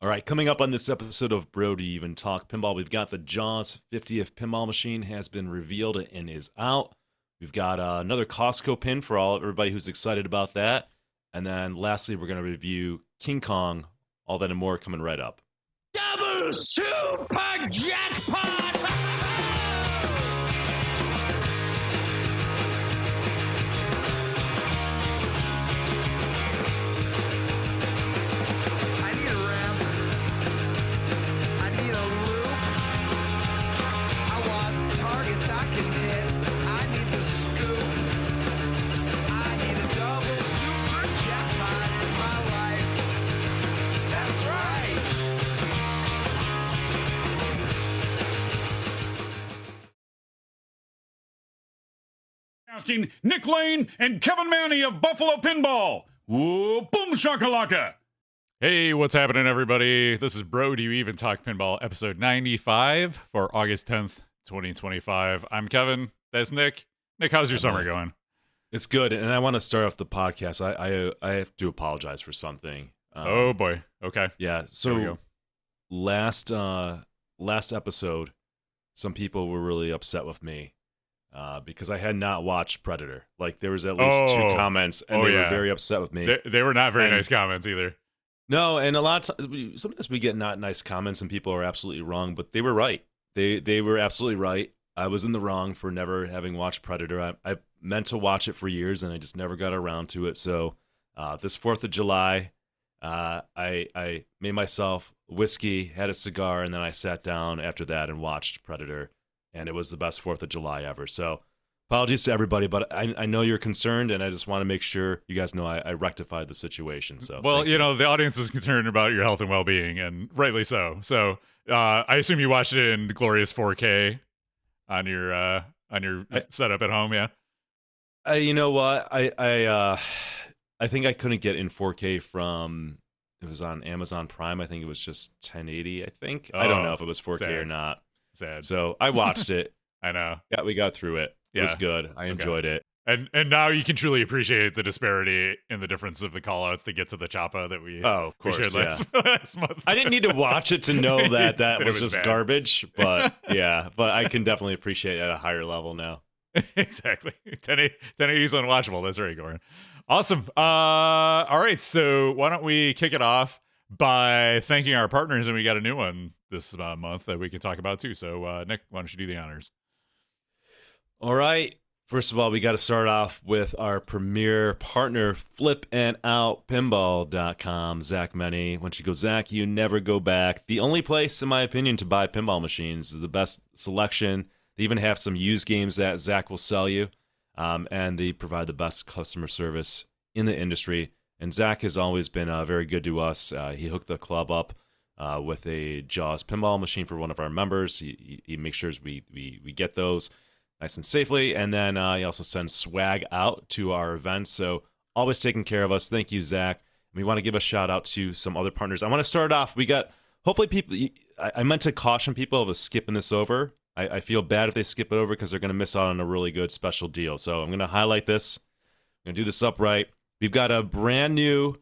All right, coming up on this episode of Bro Do You Even Talk Pinball, we've got the Jaws 50th pinball machine has been revealed and is out. We've got another Costco pin for everybody who's excited about that. And then lastly, we're going to review King Kong, all that and more coming right up. Double super jackpot! I need a ramp. I need a loop. I want targets I can hit. I need the scoop. I need a double super jackpot in my life. That's right. Casting Nick Lane and Kevin Manny of Buffalo Pinball. Whoa, boom shakalaka. Hey, what's happening, everybody? This is Bro Do You Even Talk Pinball, episode 95 for August 10th, 2025. I'm Kevin. That's Nick. Nick, how's your summer going? It's good, and I want to start off the podcast. I have to apologize for something. Oh boy. Okay. Yeah. Here we So go. last episode, some people were really upset with me because I had not watched Predator. Like there was at least two Oh. comments, and Oh, they were yeah. very upset with me. They were not very And- nice comments either. No, and a lot of times, sometimes we get not nice comments, and people are absolutely wrong, but they were right. They were absolutely right. I was in the wrong for never having watched Predator. I meant to watch it for years, and I just never got around to it. So this 4th of July, I made myself whiskey, had a cigar, and then I sat down after that and watched Predator, and it was the best 4th of July ever. So apologies to everybody, but I know you're concerned, and I just want to make sure you guys know I rectified the situation. So Well, thank you know, the audience is concerned about your health and well-being, and rightly so. So, I assume you watched it in glorious 4K on your setup at home, yeah? You know what? I think I couldn't get in 4K from it was on Amazon Prime. I think it was just 1080. I think I don't know if it was 4K or sad. not. Sad. So I watched it. I know. Yeah, we got through it. It was Yeah. good. I enjoyed it. And now you can truly appreciate the disparity in the difference of the callouts to get to the choppa that we, Oh, of we course. shared Yeah. last month. I didn't need to watch it to know that That it was was just bad. garbage, but yeah, but I can definitely appreciate it at a higher level now. Exactly. 1080 is unwatchable. That's right, Goran. Awesome. All right. So why don't we kick it off by thanking our partners, and we got a new one this month that we can talk about too. So Nick, why don't you do the honors? All right. First of all, we got to start off with our premier partner, flipandoutpinball.com. Zach Meny. Once you go Zach, you never go back. The only place, in my opinion, to buy pinball machines. The best selection. They even have some used games that Zach will sell you. And they provide the best customer service in the industry. And Zach has always been very good to us. He hooked the club up with a Jaws pinball machine for one of our members. He makes sure we get those nice and safely, and then he also sends swag out to our events, so always taking care of us. Thank you, Zach. We want to give a shout out to some other partners. I want to start off, we got, hopefully people, I meant to caution people of skipping this over. I feel bad if they skip it over because they're going to miss out on a really good special deal, so I'm going to highlight this. I'm going to do this upright. We've got a brand new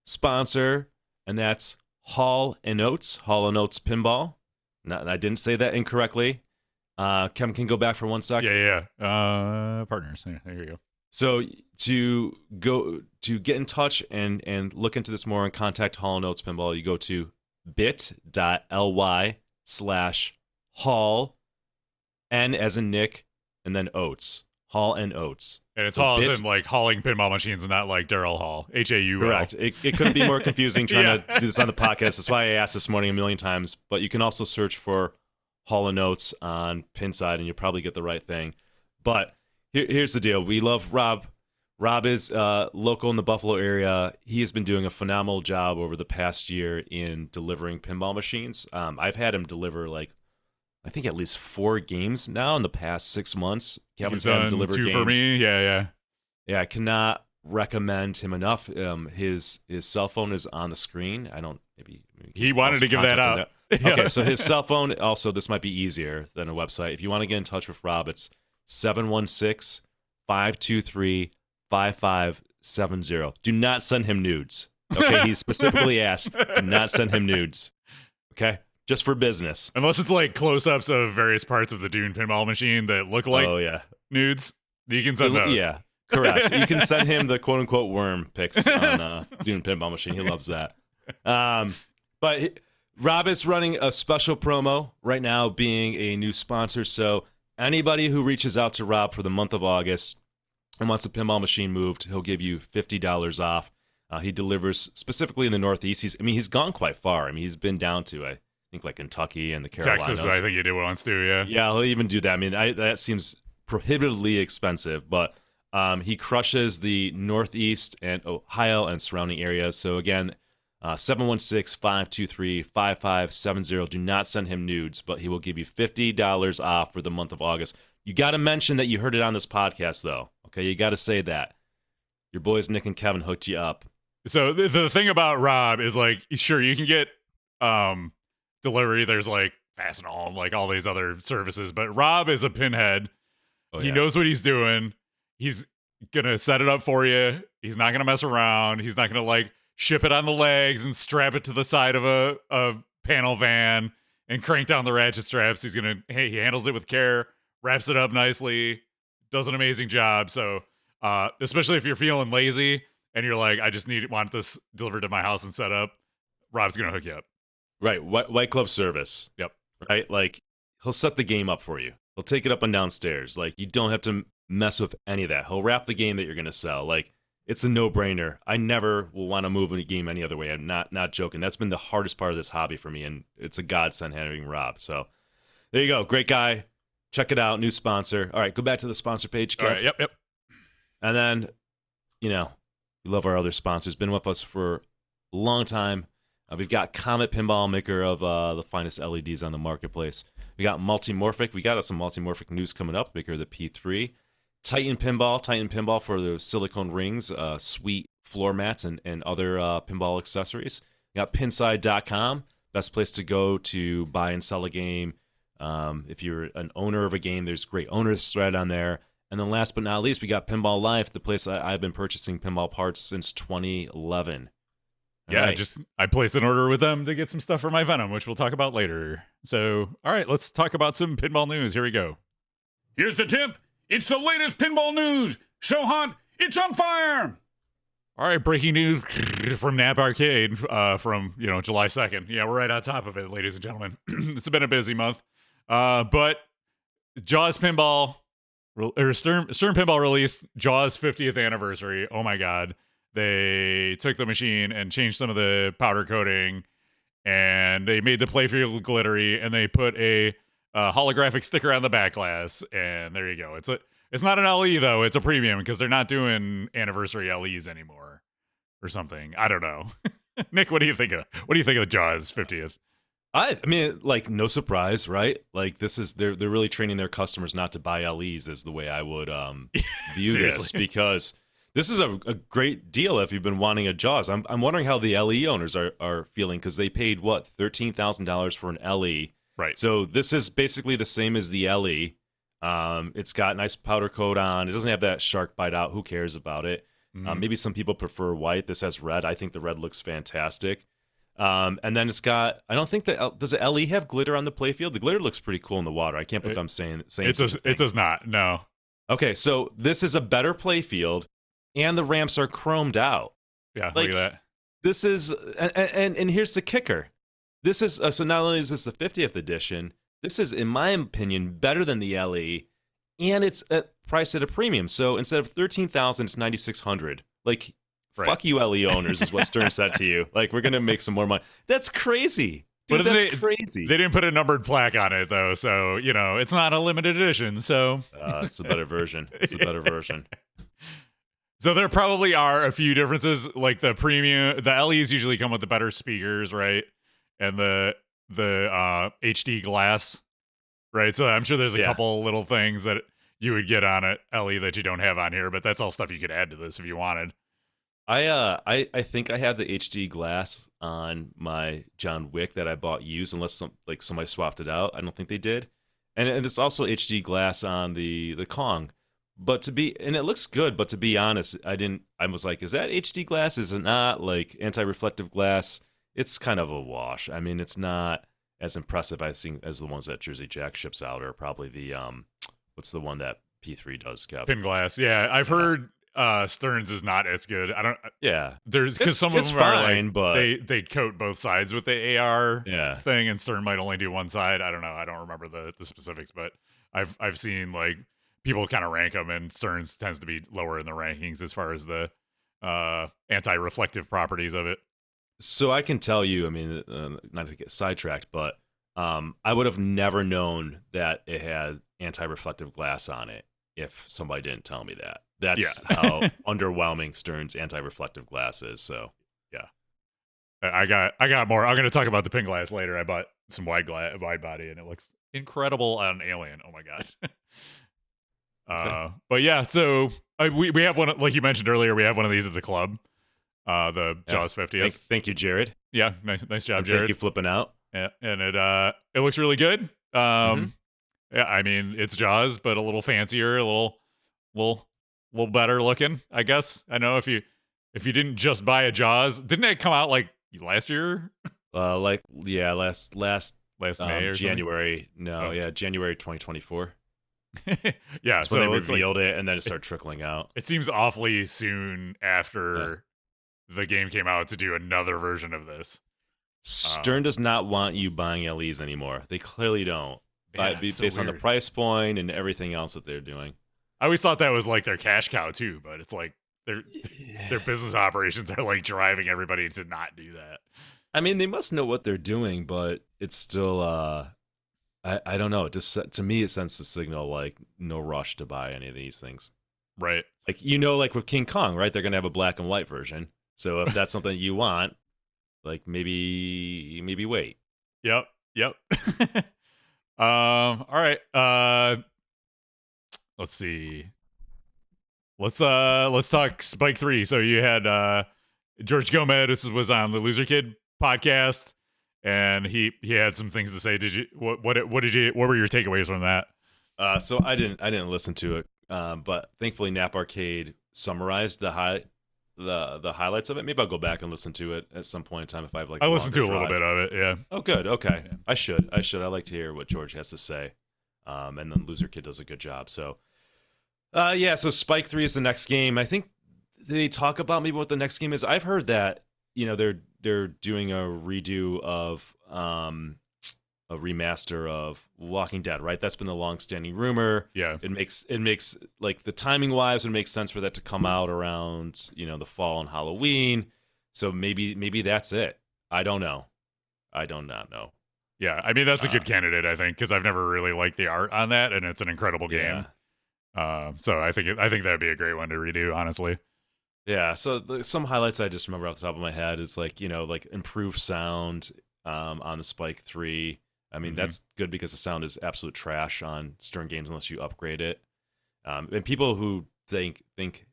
sponsor, and that's Hall & Oates, Hall & Oates Pinball. Now, I didn't say that incorrectly. Kevin can go back for 1 second. Yeah. Partners. There you go. So to get in touch and look into this more and contact Hall & Oates Pinball, you go to bit.ly/Hall, N as in Nick, and then Oates. Hall & Oates. And it's So Hall bit- as in like hauling pinball machines, and not like Daryl Hall. HAU. Correct. It couldn't be more confusing trying Yeah. to do this on the podcast. That's why I asked this morning a million times. But you can also search for Hall & Oates on Pinside, and you'll probably get the right thing. But here's the deal. We love Rob. Rob is local in the Buffalo area. He has been doing a phenomenal job over the past year in delivering pinball machines. I've had him deliver, like, I think at least 4 games now in the past 6 months. Kevin's He's had him done deliver 2 games. for me. Yeah. Yeah, I cannot recommend him enough. His cell phone is on the screen. I don't maybe He wanted to give that contact him out. there. Okay, so his cell phone also, this might be easier than a website. If you want to get in touch with Rob, it's 716-523-5570. Do not send him nudes. Okay, he specifically asked, do not send him nudes. Okay, just for business. Unless it's like close-ups of various parts of the Dune pinball machine that look like nudes, you can send those. Yeah, correct. You can send him the quote-unquote worm pics on Dune pinball machine. He loves that. But Rob is running a special promo right now, being a new sponsor. So anybody who reaches out to Rob for the month of August and wants a pinball machine moved, he'll give you $50 off. He delivers specifically in the Northeast. He's gone quite far. I mean, he's been down to, I think, like Kentucky and the Carolinas. Texas, I think he did once too, yeah. Yeah, he'll even do that. I mean, that seems prohibitively expensive, but he crushes the Northeast and Ohio and surrounding areas. So again, 716-523-5570. Do not send him nudes, but he will give you $50 off for the month of August. You got to mention that you heard it on this podcast, though. Okay, you got to say that. Your boys Nick and Kevin hooked you up. So the thing about Rob is, like, sure, you can get delivery. There's like Fastenal, like all these other services, but Rob is a pinhead. He knows what he's doing. He's gonna set it up for you. He's not gonna mess around. He's not gonna like ship it on the legs and strap it to the side of a panel van and crank down the ratchet straps. He handles it with care, wraps it up nicely, does an amazing job. So especially if you're feeling lazy and you're like, I just want this delivered to my house and set up, Rob's gonna hook you up. Right, white glove service. Yep. Right, like he'll set the game up for you. He'll take it up and downstairs. Like, you don't have to mess with any of that. He'll wrap the game that you're gonna sell. Like, it's a no-brainer. I never will want to move a game any other way. I'm not joking. That's been the hardest part of this hobby for me, and it's a godsend having Rob. So there you go. Great guy. Check it out. New sponsor. All right, go back to the sponsor page, Kev. All right, yep. And then, we love our other sponsors. Been with us for a long time. We've got Comet Pinball, maker of the finest LEDs on the marketplace. We got Multimmorphic. We got some Multimmorphic news coming up, maker of the P3. Titan Pinball for the silicone rings, sweet floor mats, and other pinball accessories. We got Pinside.com, best place to go to buy and sell a game. If you're an owner of a game, there's great owners thread on there. And then last but not least, we got Pinball Life, the place I've been purchasing pinball parts since 2011. I placed an order with them to get some stuff for my Venom, which we'll talk about later. So, all right, let's talk about some pinball news. Here we go. Here's the tip. It's the latest pinball news. So hot, it's on fire. All right, breaking news from Nap Arcade from July 2nd. Yeah, we're right on top of it, ladies and gentlemen. It's been a busy month, but Jaws Pinball or Stern Pinball released Jaws 50th anniversary. Oh my God. They took the machine and changed some of the powder coating, and they made the playfield glittery, and they put a holographic sticker on the back glass, and there you go. It's not an LE though; it's a premium because they're not doing anniversary LEs anymore, or something. I don't know. Nick, what do you think of the Jaws 50th? I mean, like, no surprise, right? Like, they're really training their customers not to buy LEs, is the way I would view this, because this is a great deal if you've been wanting a Jaws. I'm wondering how the LE owners are feeling, because they paid, what, $13,000 for an LE. Right. So this is basically the same as the LE. It's got nice powder coat on. It doesn't have that shark bite out. Who cares about it? Maybe some people prefer white. This has red. I think the red looks fantastic. And then it's got, I don't think does the LE have glitter on the playfield? The glitter looks pretty cool in the water. I can't believe I'm saying it does not. No. Okay, so this is a better playfield, and the ramps are chromed out. Yeah, look at that. This is, and here's the kicker. This is, so not only is this the 50th edition, this is, in my opinion, better than the LE, and it's priced at a premium. So instead of $13,000, it's $9,600. Like, right. Fuck you, LE owners, is what Stern said to you. Like, we're going to make some more money. That's crazy. Dude, that's crazy. They didn't put a numbered plaque on it, though, so, it's not a limited edition, so. It's a better version. It's a better version. So there probably are a few differences, like the premium, the LEs usually come with the better speakers, right? And the HD glass, right? So I'm sure there's a couple little things that you would get on an LE that you don't have on here, but that's all stuff you could add to this if you wanted. I think I have the HD glass on my John Wick that I bought used, unless somebody swapped it out. I don't think they did. And it's also HD glass on the Kong. But and it looks good, but to be honest, I was like, is that HD glass? Is it not? Like anti-reflective glass? It's kind of a wash. I mean, it's not as impressive, I think, as the ones that Jersey Jack ships out, or probably the, what's the one that P3 does, Kev? Pin glass. Yeah, I've heard Stearns is not as good. I don't. Yeah. Because some of it's them fine, are like, but they coat both sides with the AR yeah. thing, and Stern might only do one side. I don't know. I don't remember the specifics, but I've seen like people kind of rank them, and Stearns tends to be lower in the rankings as far as the anti-reflective properties of it. So I can tell you, I mean, not to get sidetracked, but I would have never known that it had anti-reflective glass on it if somebody didn't tell me that. That's how underwhelming Stern's anti-reflective glass is. So yeah, I got more. I'm going to talk about the pin glass later. I bought some wide body, and it looks incredible on Alien. Oh my god. Okay. But yeah, so we have one, like you mentioned earlier. We have one of these at the club. The Jaws 50th. Thank you, Jared. Yeah, nice job, Jared. Thank you flipping out. Yeah, and it looks really good. Yeah, I mean it's Jaws, but a little fancier, a little better looking, I guess. I know if you didn't just buy a Jaws, didn't it come out like last year? Last May or January. No, January 2024. Yeah, That's so when they it's revealed it, and then it started trickling out. It seems awfully soon after the game came out to do another version of this. Stern does not want you buying LEs anymore. They clearly don't. Based on the weird. price point and everything else that they're doing. I always thought that was like their cash cow too, but it's like their business operations are like driving everybody to not do that. I mean, they must know what they're doing, but it's still I don't know. Just to me, it sends the signal like no rush to buy any of these things. Right. Like like with King Kong, right? They're gonna have a black and white version. So if that's something you want, like maybe wait. Yep. All right. Let's see. Let's talk Spike 3. So you had George Gomez was on the Loser Kid podcast, and he had some things to say. Did you what were your takeaways from that? So I didn't listen to it, but thankfully Nap Arcade summarized the highlights of it. Maybe I'll go back and listen to it at some point in time if I have like. I listened to a little bit of it. Yeah. Oh, good. Okay. Yeah. I should. I like to hear what George has to say. And then Loser Kid does a good job. So, so Spike 3 is the next game. I think they talk about maybe what the next game is. I've heard that they're doing a redo of a remaster of Walking Dead, right? That's been the long-standing rumor. Yeah. It makes like the timing wise would make sense for that to come out around, the fall and Halloween. So maybe that's it. I don't know. I do not know. Yeah, I mean that's a good candidate, I think, because I've never really liked the art on that, and it's an incredible game. So I think that'd be a great one to redo, honestly. Yeah. So some highlights I just remember off the top of my head is like like improved sound on the Spike 3. I mean that's good because the sound is absolute trash on Stern games unless you upgrade it. And people who think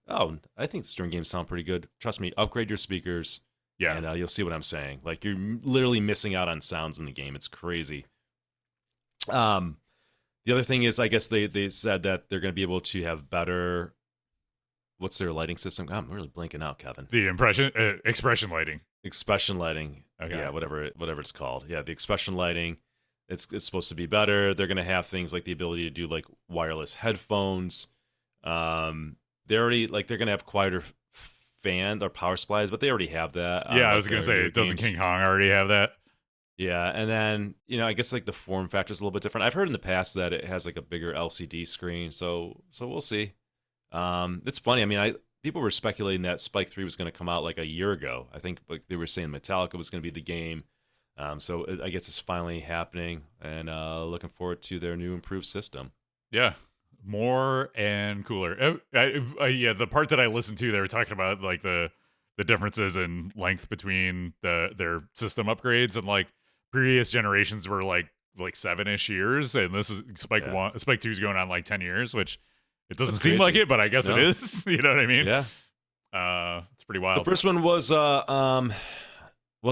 oh, I think Stern games sound pretty good. Trust me, upgrade your speakers. Yeah, and you'll see what I'm saying. Like you're literally missing out on sounds in the game. It's crazy. The other thing is, I guess they said that they're going to be able to have better. What's their lighting system? I'm really blanking out, Kevin. The expression lighting. Expression lighting. Okay. Yeah, whatever it's called. Yeah, the expression lighting. It's supposed to be better. They're going to have things like the ability to do like wireless headphones. They're already they're going to have quieter fan or power supplies, but they already have that. Yeah, I was gonna say, doesn't King Kong already have that? Yeah, and then I guess like the form factor is a little bit different. I've heard in the past that it has like a bigger LCD screen, so we'll see. It's funny. I mean, people were speculating that Spike 3 was going to come out like a year ago. I think like they were saying Metallica was going to be the game. So I guess it's finally happening, and looking forward to their new improved system. Yeah. More and cooler. Yeah, the part that I listened to, they were talking about like the differences in length between their system upgrades, and like previous generations were like 7-ish years, and this is Spike 2 is going on like 10 years, which it doesn't seem like it, but I guess it is. You know what I mean? Yeah. It's pretty wild. The first one was the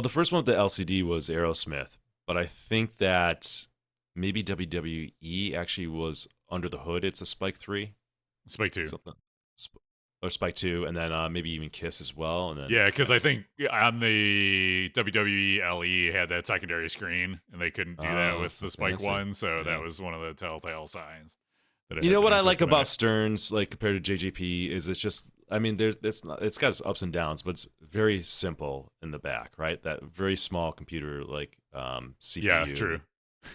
first one with the LCD was Aerosmith, but I think that maybe WWE actually was under the hood. It's a Spike 3. Spike 2. something, or Spike 2, and then maybe even Kiss as well. And then Yeah, because I think on the WWE LE had that secondary screen, and they couldn't do that with the Spike fancy. 1, so Yeah. that was one of the telltale signs. That it You had know the what new I like system in about it. Stearns, like compared to JJP, is it's just, I mean, it's got its ups and downs, but it's very simple in the back, right? That very small computer, like CPU, Yeah, true.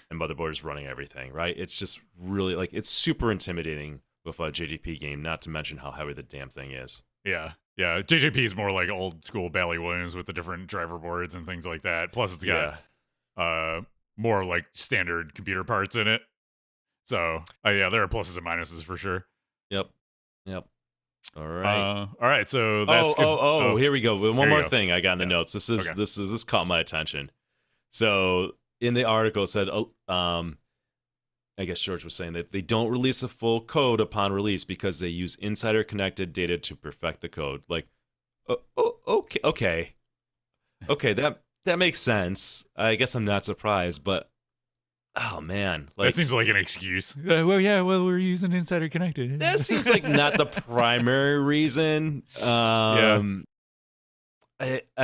and motherboard is running everything, right? It's just really like it's super intimidating with a JJP game. Not to mention how heavy the damn thing is. Yeah. JJP is more like old school Bally Williams with the different driver boards and things like that. Plus, it's got more like standard computer parts in it. So, yeah, there are pluses and minuses for sure. Yep. All right. All right. So that's good. Here we go. One Here you more go. thing I got in the notes. This caught my attention. So in the article it said, I guess George was saying that they don't release the full code upon release because they use insider connected data to perfect the code. Like, okay, that makes sense. I guess I'm not surprised, but oh man, like that seems like an excuse. We're using insider connected. that seems like not the primary reason. I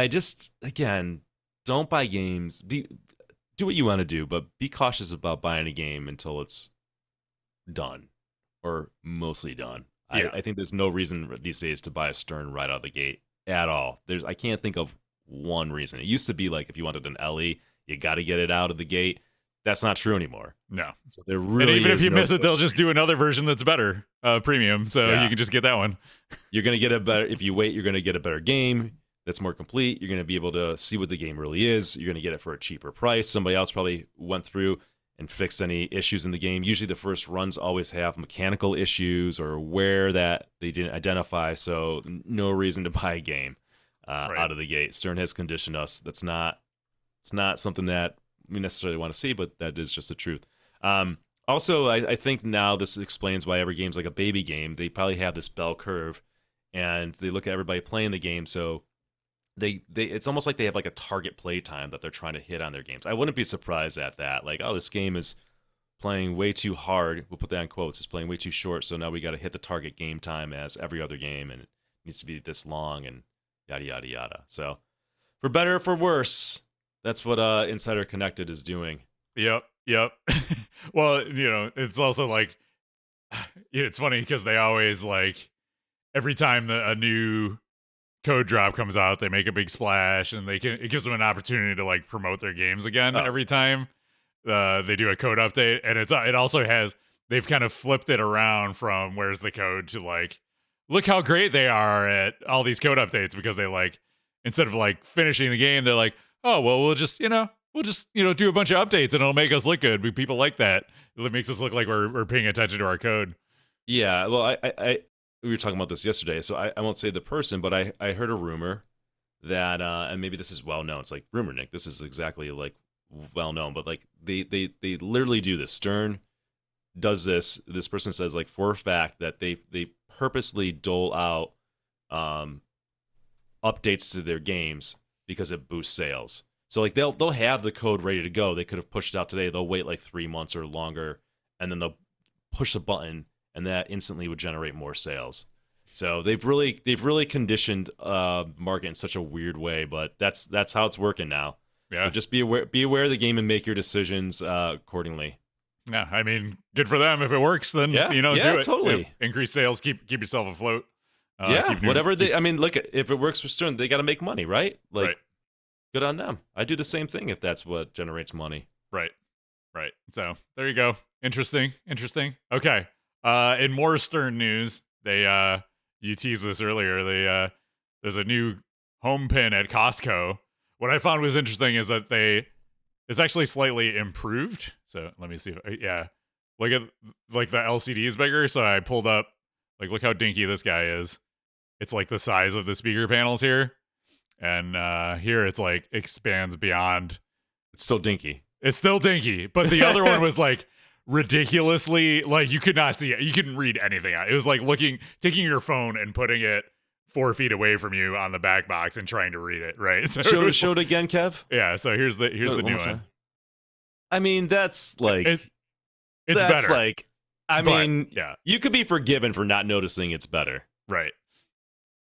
just, again, don't buy games. Do what you want to do, but be cautious about buying a game until it's done or mostly done. Yeah. I think there's no reason these days to buy a Stern right out of the gate at all. I can't think of one reason. It used to be like if you wanted an LE, you got to get it out of the gate. That's not true anymore. No. So there really and even if is you no miss it, they'll just do another version that's better, premium. So Yeah. you can just get that one. You're going to get a better, if you wait, you're going to get a better game that's more complete. You're going to be able to see what the game really is. You're going to get it for a cheaper price. Somebody else probably went through and fixed any issues in the game. Usually the first runs always have mechanical issues or where that they didn't identify. So no reason to buy a game out of the gate. Stern has conditioned us. It's not something that we necessarily want to see, but that is just the truth. Also, I think now this explains why every game's like a baby game. They probably have this bell curve, and they look at everybody playing the game. So they it's almost like they have like a target play time that they're trying to hit on their games. I wouldn't be surprised at that. Like, oh, this game is playing way too hard. We'll put that in quotes. It's playing way too short. So now we got to hit the target game time as every other game, and it needs to be this long and yada yada yada. So for better or for worse, that's what Insider Connected is doing. Yep. Well, it's also like, it's funny because they always like every time a new code drop comes out, they make a big splash, and it gives them an opportunity to like promote their games again every time they do a code update. And it also they've kind of flipped it around from where's the code to like, look how great they are at all these code updates, because they like, instead of like finishing the game, they're like, oh, well, we'll just do a bunch of updates and it'll make us look good. People like that. It makes us look like we're paying attention to our code. Yeah, well, we were talking about this yesterday, so I won't say the person, but I heard a rumor that, and maybe this is well known. It's like rumor, Nick. This is exactly like well known, but like they literally do this. Stern does this. This person says like for a fact that they purposely dole out updates to their games because it boosts sales. So like they'll have the code ready to go. They could have pushed it out today. They'll wait like 3 months or longer, and then they'll push a button, and that instantly would generate more sales. So they've really conditioned market in such a weird way, but that's how it's working now. Yeah. So just be aware of the game and make your decisions accordingly. Yeah, I mean, good for them. If it works, then do it. Totally. Increase sales, keep yourself afloat. Look, if it works for Stern, they got to make money, right? Like, right. Good on them. I do the same thing if that's what generates money. Right. So there you go. Interesting. Okay. In more Stern news, they you teased this earlier. There's a new home pin at Costco. What I found was interesting is that it's actually slightly improved. So let me see. Look at like the LCD is bigger. So I pulled up, like, look how dinky this guy is. It's like the size of the speaker panels here. And here it's like expands beyond. It's still dinky. But the other one was like ridiculously, like you could not see it. You couldn't read anything. It was like taking your phone and putting it 4 feet away from you on the back box and trying to read it. Right. So show it again, Kev. Yeah. So here's the new one. I mean, that's like it's better. Like I But, mean, yeah. you could be forgiven for not noticing it's better. Right.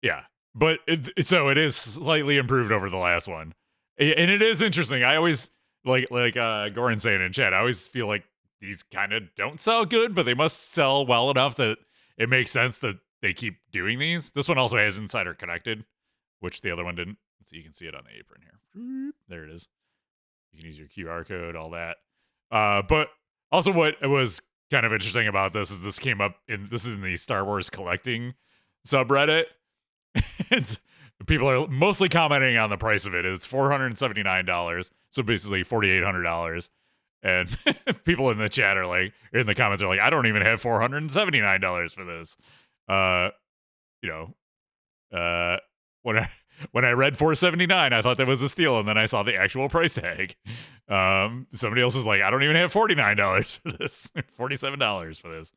Yeah. But so it is slightly improved over the last one. And it is interesting. I always like Goran saying in chat, I always feel like these kind of don't sell good, but they must sell well enough that it makes sense that they keep doing these. This one also has Insider Connected, which the other one didn't. So you can see it on the apron here. There it is. You can use your QR code, all that. But also what was kind of interesting about this is this came up this is in the Star Wars collecting subreddit. And people are mostly commenting on the price of it. It's $479, so basically $4,800. And people in the chat are like, in the comments are like, I don't even have $479 for this. When I read $479, I thought that was a steal, and then I saw the actual price tag. Somebody else is like, I don't even have $49 for this, $47 for this.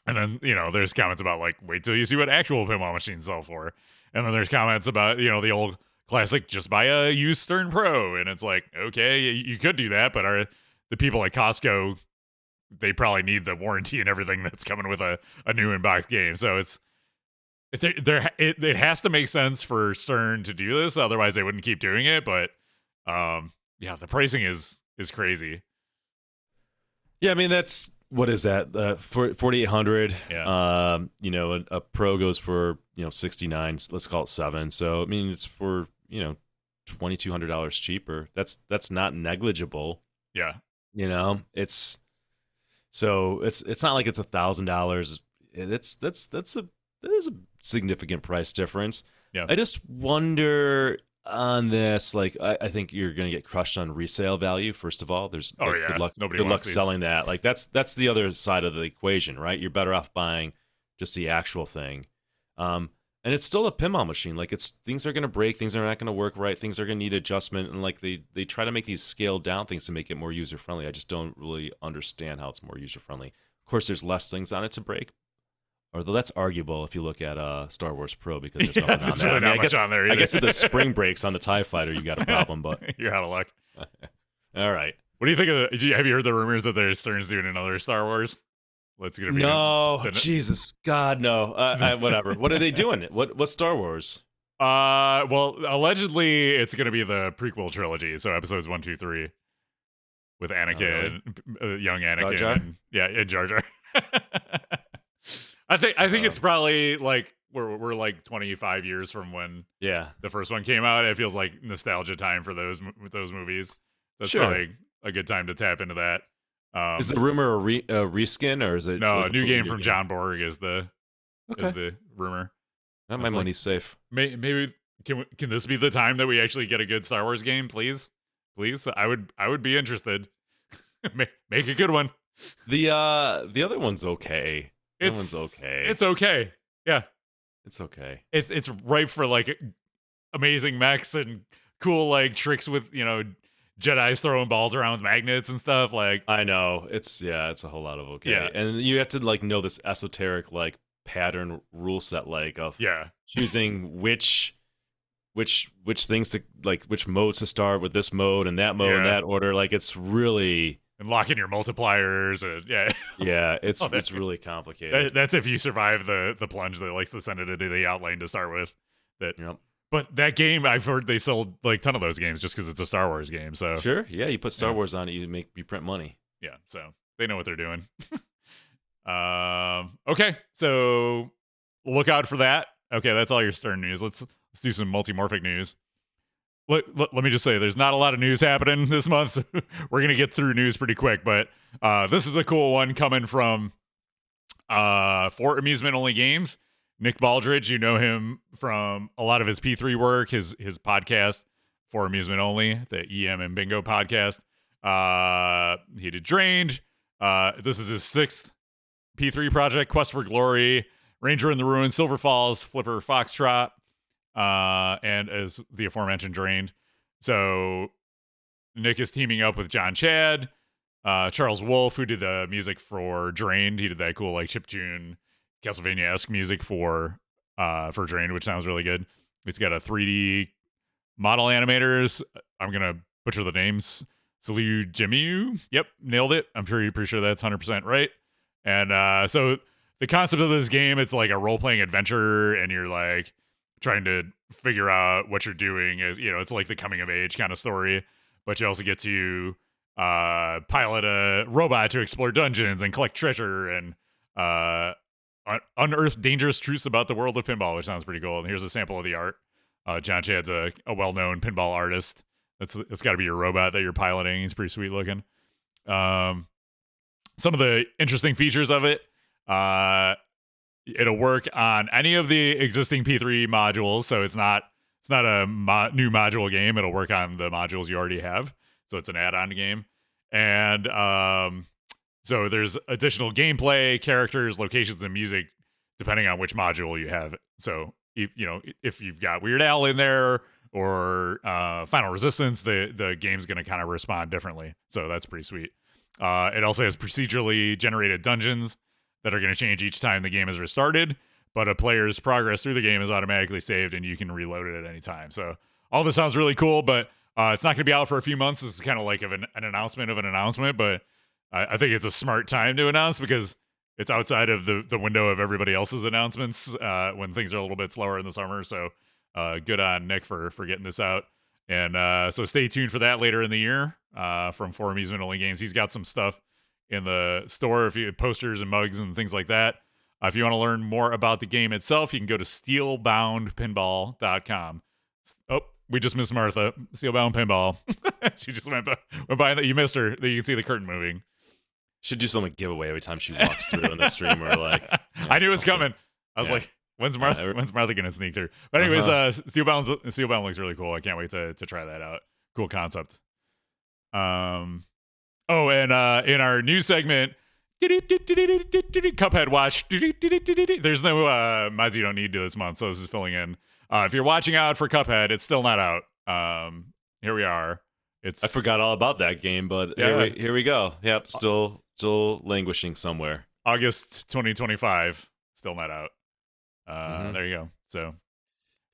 And then, there's comments about like, wait till you see what actual pinball machines sell for. And then there's comments about, the old classic, just buy a used Stern Pro. And it's like, okay, you could do that, but are the people at Costco, they probably need the warranty and everything that's coming with a new in-box game. So it has to make sense for Stern to do this. Otherwise they wouldn't keep doing it. But yeah, the pricing is crazy. Yeah, I mean, what is that? 4,800. Yeah. A Pro goes for 69. Let's call it 7. So I mean, it's for $2,200 cheaper. That's not negligible. Yeah. It's not like it's $1,000. That is a significant price difference. Yeah. I just wonder on this, like, I think you're going to get crushed on resale value. First of all, there's good luck. Nobody good luck wants these. selling that. Like that's the other side of the equation, right? You're better off buying just the actual thing. And it's still a pinball machine. Like things are going to break, things are not going to work right, things are going to need adjustment, and like they try to make these scaled down things to make it more user friendly. I just don't really understand how it's more user friendly. Of course, there's less things on it to break. Although that's arguable if you look at Star Wars Pro, because there's nothing on there. Really not much on there either. I guess if the spring breaks on the TIE Fighter, you got a problem. But you're out of luck. All right. What do you think of have you heard the rumors that there's Stern's doing another Star Wars? Let's get No, Jesus, God, no. Whatever. What are they doing? What Star Wars? Well, allegedly it's going to be the prequel trilogy, so episodes 1, 2, 3, with Anakin, young Anakin, Jar Jar? and Jar Jar. I think it's probably like we're like 25 years from when the first one came out. It feels like nostalgia time for those movies. That's probably a good time to tap into that. Is the rumor a reskin, or is it no? A new game from John Borg is the rumor. My money's safe. Maybe can this be the time that we actually get a good Star Wars game, please? I would be interested. Make a good one. The other one's okay. It's okay. Yeah. It's okay. It's ripe for like amazing mechs and cool like tricks with, Jedis throwing balls around with magnets and stuff. Like, I know. It's a whole lot of okay. Yeah. And you have to like know this esoteric like pattern rule set, like of choosing which things to like, which modes to start with, this mode and that mode in that order. Like, it's really, and lock in your multipliers and it's really complicated. That's if you survive the plunge that likes to send it into the outlane to start with. But that game, I've heard they sold like a ton of those games just because it's a Star Wars game. So sure, yeah, you put Star Wars on it, you print money. Yeah, so they know what they're doing. Okay, so look out for that. Okay, that's all your Stern news. Let's do some Multimmorphic news. Let me just say, there's not a lot of news happening this month. We're going to get through news pretty quick, but this is a cool one coming from For Amusement Only Games. Nick Baldridge, you know him from a lot of his P3 work, his podcast, For Amusement Only, the EM and Bingo podcast. He did Drained. This is his 6th P3 project, Quest for Glory, Ranger in the Ruins, Silver Falls, Flipper Foxtrot, and as the aforementioned Drained. So Nick is teaming up with John Chad, Charles Wolfe, who did the music for Drained. He did that cool like chiptune Castlevania-esque music for Drained, which sounds really good. He's got a 3D model animators. I'm gonna butcher the names. Salute Jimmy. Yep, nailed it. I'm pretty sure that's 100% right. And so the concept of this game, it's like a role-playing adventure, and you're like trying to figure out what you're doing. Is it's like the coming of age kind of story, but you also get to pilot a robot to explore dungeons and collect treasure and unearth dangerous truths about the world of pinball, which sounds pretty cool. And here's a sample of the art. John Chad's a well-known pinball artist. It's got to be your robot that you're piloting. He's pretty sweet looking. Some of the interesting features of it, it'll work on any of the existing P3 modules. So it's not a new module game. It'll work on the modules you already have. So it's an add-on game. And so there's additional gameplay, characters, locations, and music depending on which module you have. So if you've got Weird Al in there or Final Resistance, the game's going to kind of respond differently. So that's pretty sweet. It also has procedurally generated dungeons that are going to change each time the game is restarted, but a player's progress through the game is automatically saved and you can reload it at any time. So all this sounds really cool, but it's not going to be out for a few months. This is kind of like an announcement of an announcement, but I think it's a smart time to announce because it's outside of the window of everybody else's announcements when things are a little bit slower in the summer. So good on Nick for getting this out. And so stay tuned for that later in the year from For Amusement Only Games. He's got some stuff in the store, posters and mugs and things like that. If you want to learn more about the game itself, you can go to steelboundpinball.com. Oh, we just missed Martha. Steelbound Pinball. She just went by. You missed her. You can see the curtain moving. Should do some giveaway every time she walks through in the stream, or like. I knew it was coming. I was like, when's Martha gonna sneak through? But anyways, Steelbound looks really cool. I can't wait to try that out. Cool concept. And in our news segment, Cuphead Watch. There's no mods you don't need to this month, so this is filling in. If you're watching out for Cuphead, it's still not out. Here we are. I forgot all about that game, but here we go. Yep, still languishing somewhere. August 2025, still not out. There you go. So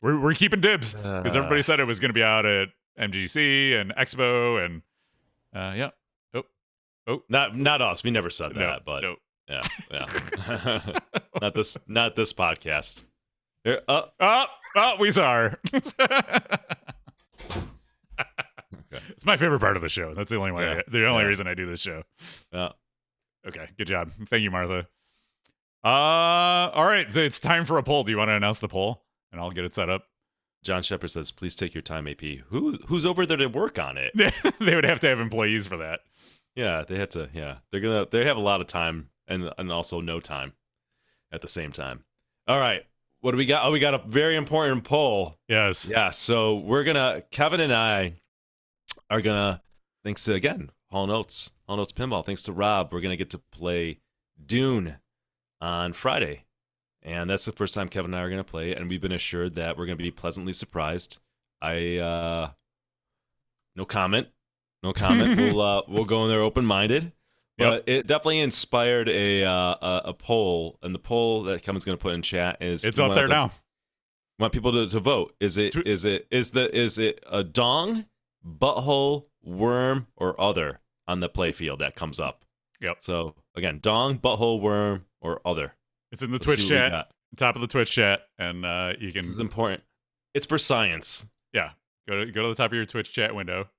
we're keeping dibs because everybody said it was going to be out at MGC and Expo and yeah. Oh, not us. We never said that, but yeah. not this podcast. Here, we saw her. Okay. It's my favorite part of the show. That's the only way. The only reason I do this show. Yeah. Okay. Good job. Thank you, Martha. All right. So it's time for a poll. Do you want to announce the poll, and I'll get it set up? John Shepard says, "Please take your time, AP." Who's over there to work on it? They would have to have employees for that. Yeah, they had to. Yeah, they have a lot of time and also no time at the same time. All right. What do we got? Oh, we got a very important poll. Yes. Yeah. So Kevin and I are gonna, thanks to again Hall Notes Pinball. Thanks to Rob, we're gonna get to play Dune on Friday, and that's the first time Kevin and I are gonna play it, and we've been assured that we're gonna be pleasantly surprised. No comment. We'll go in there open-minded. But it definitely inspired a poll, and the poll that Kevin's going to put in chat is it's up there now. Want people to vote. Is it a dong, butthole, worm, or other on the play field that comes up? Yep. So again, dong, butthole, worm, or other. It's in the Twitch chat, top of the Twitch chat, and you can. This is important. It's for science. Yeah. Go to the top of your Twitch chat window.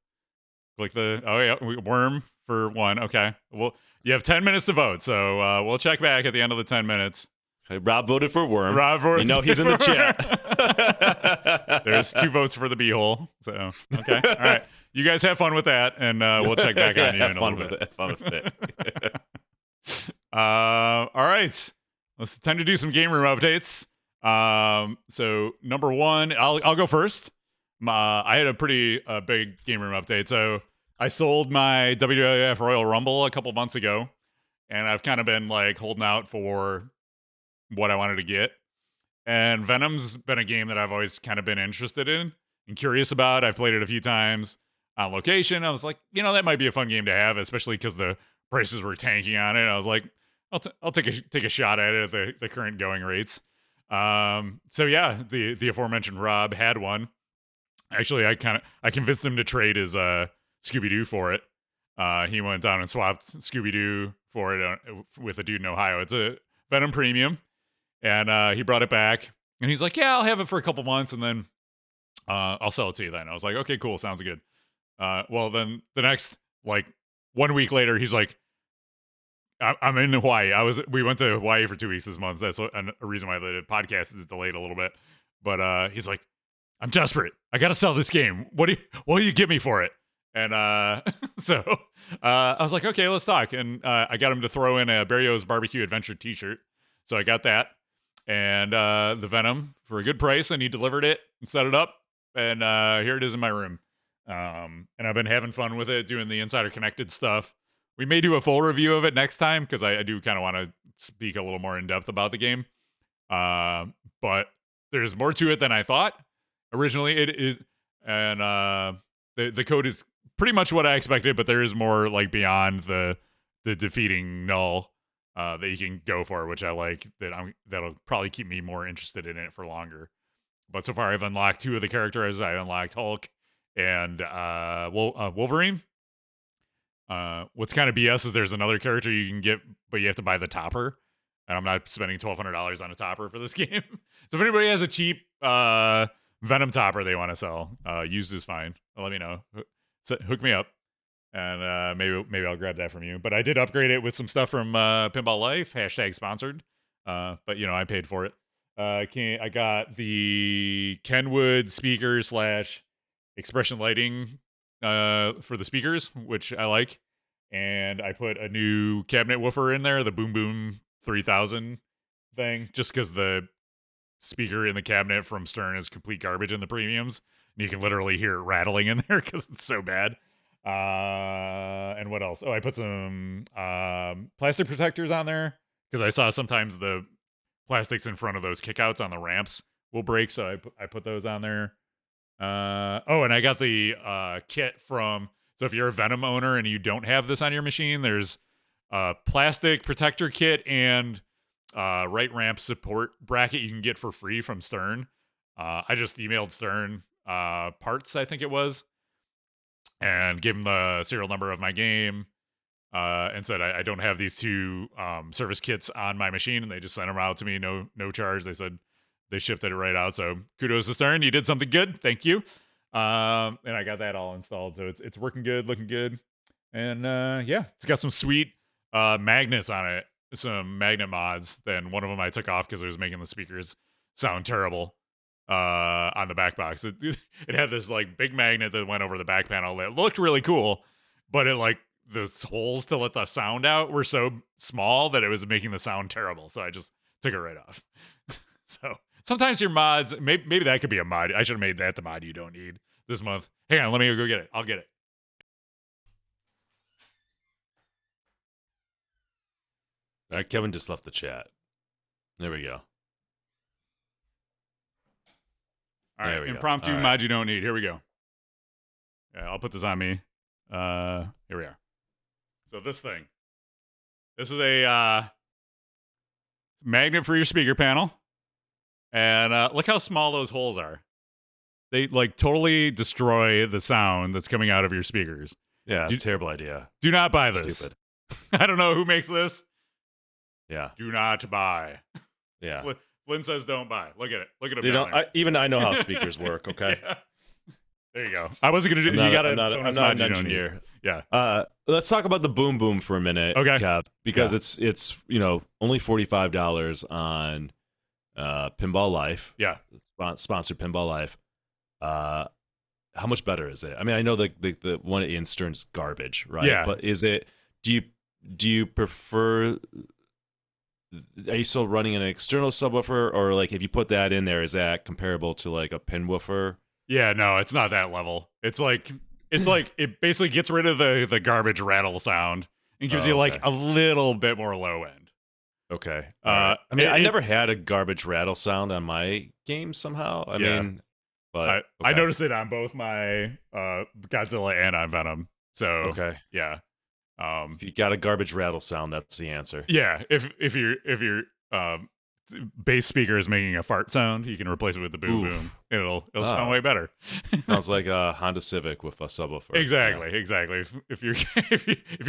Click the worm for one. Okay. Well, you have 10 minutes to vote, so we'll check back at the end of the 10 minutes. Okay, Rob voted for worm. He's in the chat. There's 2 votes for the beehole. So okay. All right. You guys have fun with that, and we'll check back on you in a little bit. Have fun with it. All right. It's time to do some game room updates. So number 1, I'll go first. I had a pretty big game room update. So I sold my WWF Royal Rumble a couple months ago, and I've kind of been like holding out for what I wanted to get. And Venom's been a game that I've always kind of been interested in and curious about. I've played it a few times on location. I was like, that might be a fun game to have, especially because the prices were tanking on it. I was like, I'll take a shot at it at the current going rates. So yeah, the aforementioned Rob had one. Actually, I convinced him to trade his Scooby-Doo for it. He went down and swapped Scooby-Doo for it with a dude in Ohio. It's a Venom Premium, and he brought it back, and he's like, "Yeah, I'll have it for a couple months, and then I'll sell it to you." Then I was like, "Okay, cool, sounds good." Well, then the next 1 week later, he's like, I'm in Hawaii. We went to Hawaii for 2 weeks this month. That's a reason why the podcast is delayed a little bit. But he's like, I'm desperate. I gotta sell this game. What will you give me for it? And so I was like, okay, let's talk. And I got him to throw in a Barrio's Barbecue Adventure T-shirt. So I got that and the Venom for a good price, and he delivered it and set it up. And here it is in my room. And I've been having fun with it, doing the Insider Connected stuff. We may do a full review of it next time, because I do kind of want to speak a little more in depth about the game. But there's more to it than I thought. Originally, it is, and the code is pretty much what I expected, but there is more beyond the defeating Null that you can go for, which I like. That'll probably keep me more interested in it for longer. But so far, I've unlocked 2 of the characters. I unlocked Hulk and Wolverine. What's kind of BS is there's another character you can get, but you have to buy the topper, and I'm not spending $1,200 on a topper for this game. So if anybody has a cheap Venom topper they want to sell, used is fine. Let me know. Hook me up, and maybe I'll grab that from you. But I did upgrade it with some stuff from Pinball Life, #sponsored. But I paid for it. I got the Kenwood speaker / expression lighting for the speakers, which I like, and I put a new cabinet woofer in there, the Boom Boom 3000 thing, just because the speaker in the cabinet from Stern is complete garbage in the premiums, and you can literally hear it rattling in there because it's so bad. And what else? Oh, I put some plastic protectors on there because I saw sometimes the plastics in front of those kickouts on the ramps will break, so I put those on there. And I got the kit from, so if you're a Venom owner and you don't have this on your machine, there's a plastic protector kit and right ramp support bracket you can get for free from Stern. I just emailed Stern parts, I think it was, and gave them the serial number of my game, and said I don't have these 2 service kits on my machine, and they just sent them out to me, no charge. They said they shipped it right out, so kudos to Stern. You did something good. Thank you. And I got that all installed, so it's working good, looking good. And it's got some sweet magnets on it, some magnet mods. Then one of them I took off because it was making the speakers sound terrible on the back box. It had this big magnet that went over the back panel. It looked really cool, but the holes to let the sound out were so small that it was making the sound terrible. So I just took it right off. So sometimes your mods, maybe that could be a mod. I should have made that the mod you don't need this month. Hang on, let me go get it. I'll get it. Kevin just left the chat. There we go. All right, impromptu mod you don't need. Here we go. Yeah, I'll put this on me. Here we are. So this is a magnet for your speaker panel. And look how small those holes are. They totally destroy the sound that's coming out of your speakers. Yeah, terrible idea. Do not buy this. Stupid. I don't know who makes this. Yeah. Do not buy. Yeah. Flynn says don't buy. Look at it. Look at it. They don't. Even I know how speakers work. Okay. Yeah. There you go. I wasn't gonna do. I'm not an engineer. Yeah. Let's talk about the Boom Boom for a minute. Okay. Kev, because it's only $45 on Pinball Life. Yeah. Sponsored Pinball Life. How much better is it? I mean, I know the one in Stern's garbage, right? Yeah. But is it? Do you prefer? Are you still running an external subwoofer, or if you put that in there, is that comparable to a pin woofer? Yeah, no, it's not that level. It's it basically gets rid of the garbage rattle sound and gives you a little bit more low end. Okay. I mean, I never had a garbage rattle sound on my game somehow. I mean, but I noticed it on both my Godzilla and on Venom. So okay, yeah. If you got a garbage rattle sound, that's the answer. Yeah, if you're bass speaker is making a fart sound, you can replace it with the boom Oof. boom. It'll sound way better. Sounds like a Honda Civic with a subwoofer. Exactly. If your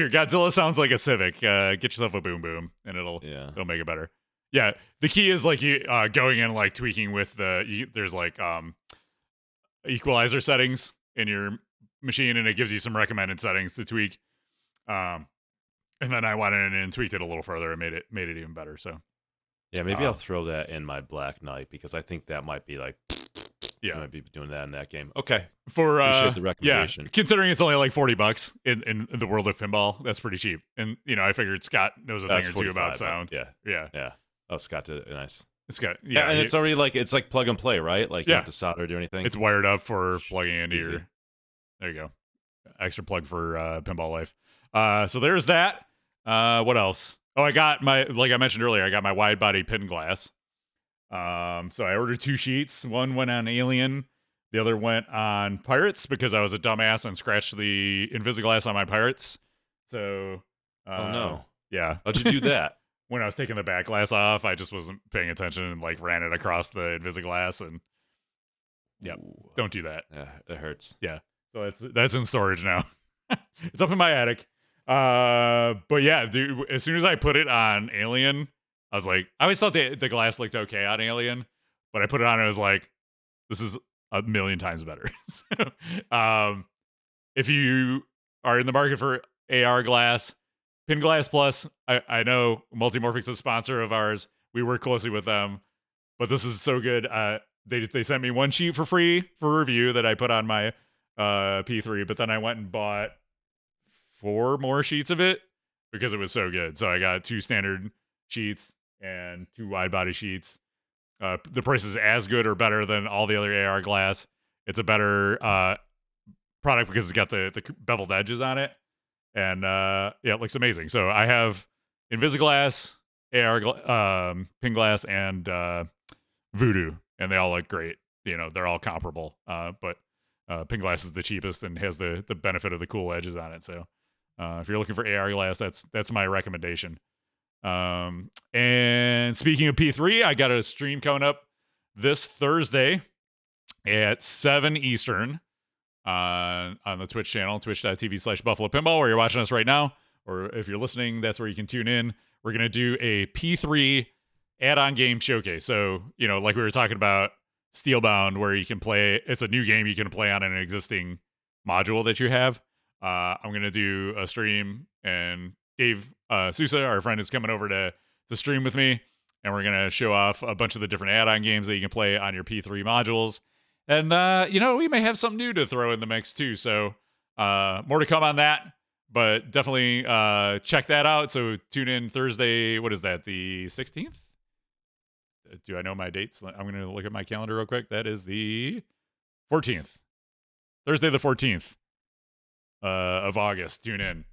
Godzilla sounds like a Civic, get yourself a boom boom, and it'll make it better. Yeah, the key is like you going in like tweaking with there's like equalizer settings in your machine, and it gives you some recommended settings to tweak. And then I went in and tweaked it a little further and made it even better. So yeah, maybe I'll throw that in my Black Knight because I think that might be like I might be doing that in that game. Okay, appreciate the recommendation. Considering it's only like $40 in the world of pinball, that's pretty cheap. And I figured Scott knows a thing or two about sound. Yeah. Oh, Scott did it. Nice. Scott, and it's already like it's like plug and play, right? Like you don't have to solder or do anything. It's wired up for plugging into your. There you go. Extra plug for Pinball Life. So there's that. What else? Oh, I got like I mentioned earlier, I got my wide body pin glass. So I ordered 2 sheets. One went on Alien. The other went on Pirates because I was a dumbass and scratched the Invisiglass on my Pirates. So. Oh no. Yeah. How'd you do that? When I was taking the back glass off, I just wasn't paying attention and like ran it across the Invisiglass and. Yeah. Don't do that. Yeah, it hurts. Yeah. So that's in storage now. It's up in my attic. But yeah, dude, as soon as I put it on Alien, I was like, I always thought the glass looked okay on Alien, but I put it on and I was like, this is a million times better. So, if you are in the market for AR glass, Pin Glass Plus, I know Multimmorphic's a sponsor of ours. We work closely with them, but this is so good. They sent me 1 sheet for free for review that I put on my P3, but then I went and bought 4 more sheets of it because it was so good. So I got 2 standard sheets and 2 wide body sheets. The price is as good or better than all the other AR glass. It's a better product because it's got the beveled edges on it. And it looks amazing. So I have Invisiglass, AR Pin Glass, and Voodoo, and they all look great. They're all comparable. But Pin Glass is the cheapest and has the benefit of the cool edges on it. So if you're looking for AR glass, that's my recommendation. And speaking of P3, I got a stream coming up this Thursday at 7 Eastern on the Twitch channel, twitch.tv/Buffalo Pinball, where you're watching us right now. Or if you're listening, that's where you can tune in. We're going to do a P3 add-on game showcase. So, like we were talking about Steelbound, where you can play, it's a new game you can play on an existing module that you have. I'm going to do a stream, and Dave Sousa, our friend, is coming over to stream with me, and we're going to show off a bunch of the different add-on games that you can play on your P3 modules. And, we may have something new to throw in the mix, too. So more to come on that, but definitely check that out. So tune in Thursday. What is that, the 16th? Do I know my dates? I'm going to look at my calendar real quick. That is the 14th. Thursday the 14th of August. Tune in.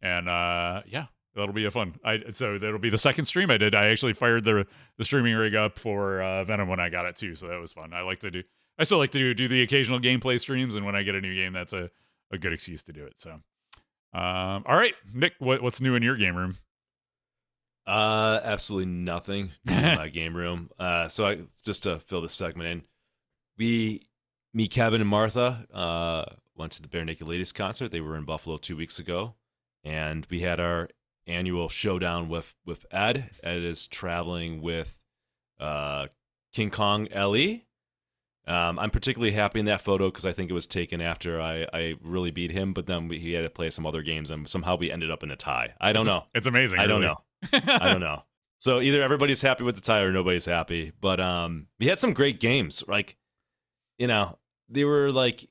And, that'll be a fun. So that'll be the second stream I did. I actually fired the streaming rig up for Venom when I got it, too. So that was fun. I still like to do the occasional gameplay streams, and when I get a new game, that's a good excuse to do it. So, all right, Nick, what's new in your game room? Absolutely nothing in my game room. So just to fill this segment in, me, Kevin, and Martha went to the Bare Naked Ladies concert. They were in Buffalo 2 weeks ago, and we had our annual showdown with Ed. Ed is traveling with King Kong LE. I'm particularly happy in that photo because I think it was taken after I really beat him, but then he had to play some other games, and somehow we ended up in a tie. I don't know. It's amazing. I don't really. know. I don't know. So either everybody's happy with the tie or nobody's happy. But we had some great games. Like, they were like,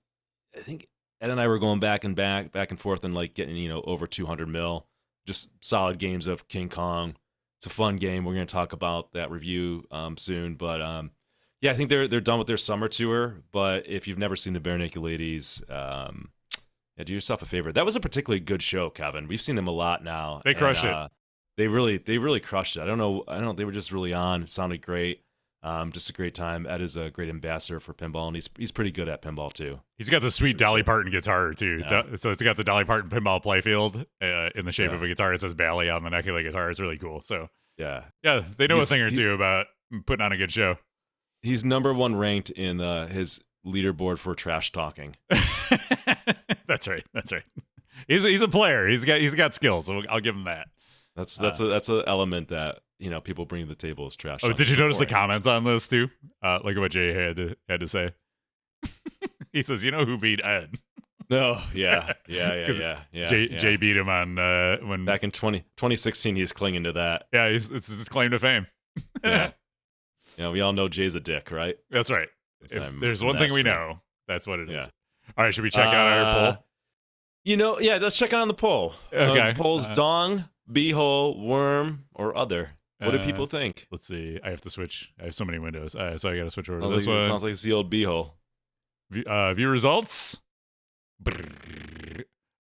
I think Ed and I were going back and forth and like getting, over 200 mil. Just solid games of King Kong. It's a fun game. We're going to talk about that review soon. But yeah, I think they're done with their summer tour. But if you've never seen the Bare Naked Ladies, do yourself a favor. That was a particularly good show, Kevin. We've seen them a lot now. They crushed it. They really crushed it. I don't know. They were just really on. It sounded great. Just a great time. Ed is a great ambassador for pinball, and he's pretty good at pinball too. He's got the sweet Dolly Parton guitar too. Yeah. So it's got the Dolly Parton pinball playfield in the shape of a guitar. It says Bally on the neck of the guitar. It's really cool. So Yeah, they know a thing or two about putting on a good show. he's number 1 ranked in his leaderboard for trash talking. That's right. He's a player. He's got skills. So I'll give him that. That's an element that people bring to the table is trash. Oh, talking did you notice the beforehand. comments on this too? Look at what Jay had to say. He says, "You know who beat Ed?" No, yeah. Jay beat him on when Back in 2016, he's clinging to that. Yeah, it's his claim to fame. Yeah. We all know Jay's a dick, right? That's right. If I'm- there's one thing that's we true. know, that's what it is. Yeah. All right, should we check out our poll? Yeah, let's check on the poll. Okay. Polls dong, beehole, worm, or other. What do people think? Let's see. I have to switch. I have so many windows, so I got to switch over to Sounds this like, one. sounds like it's the old beehole. View results.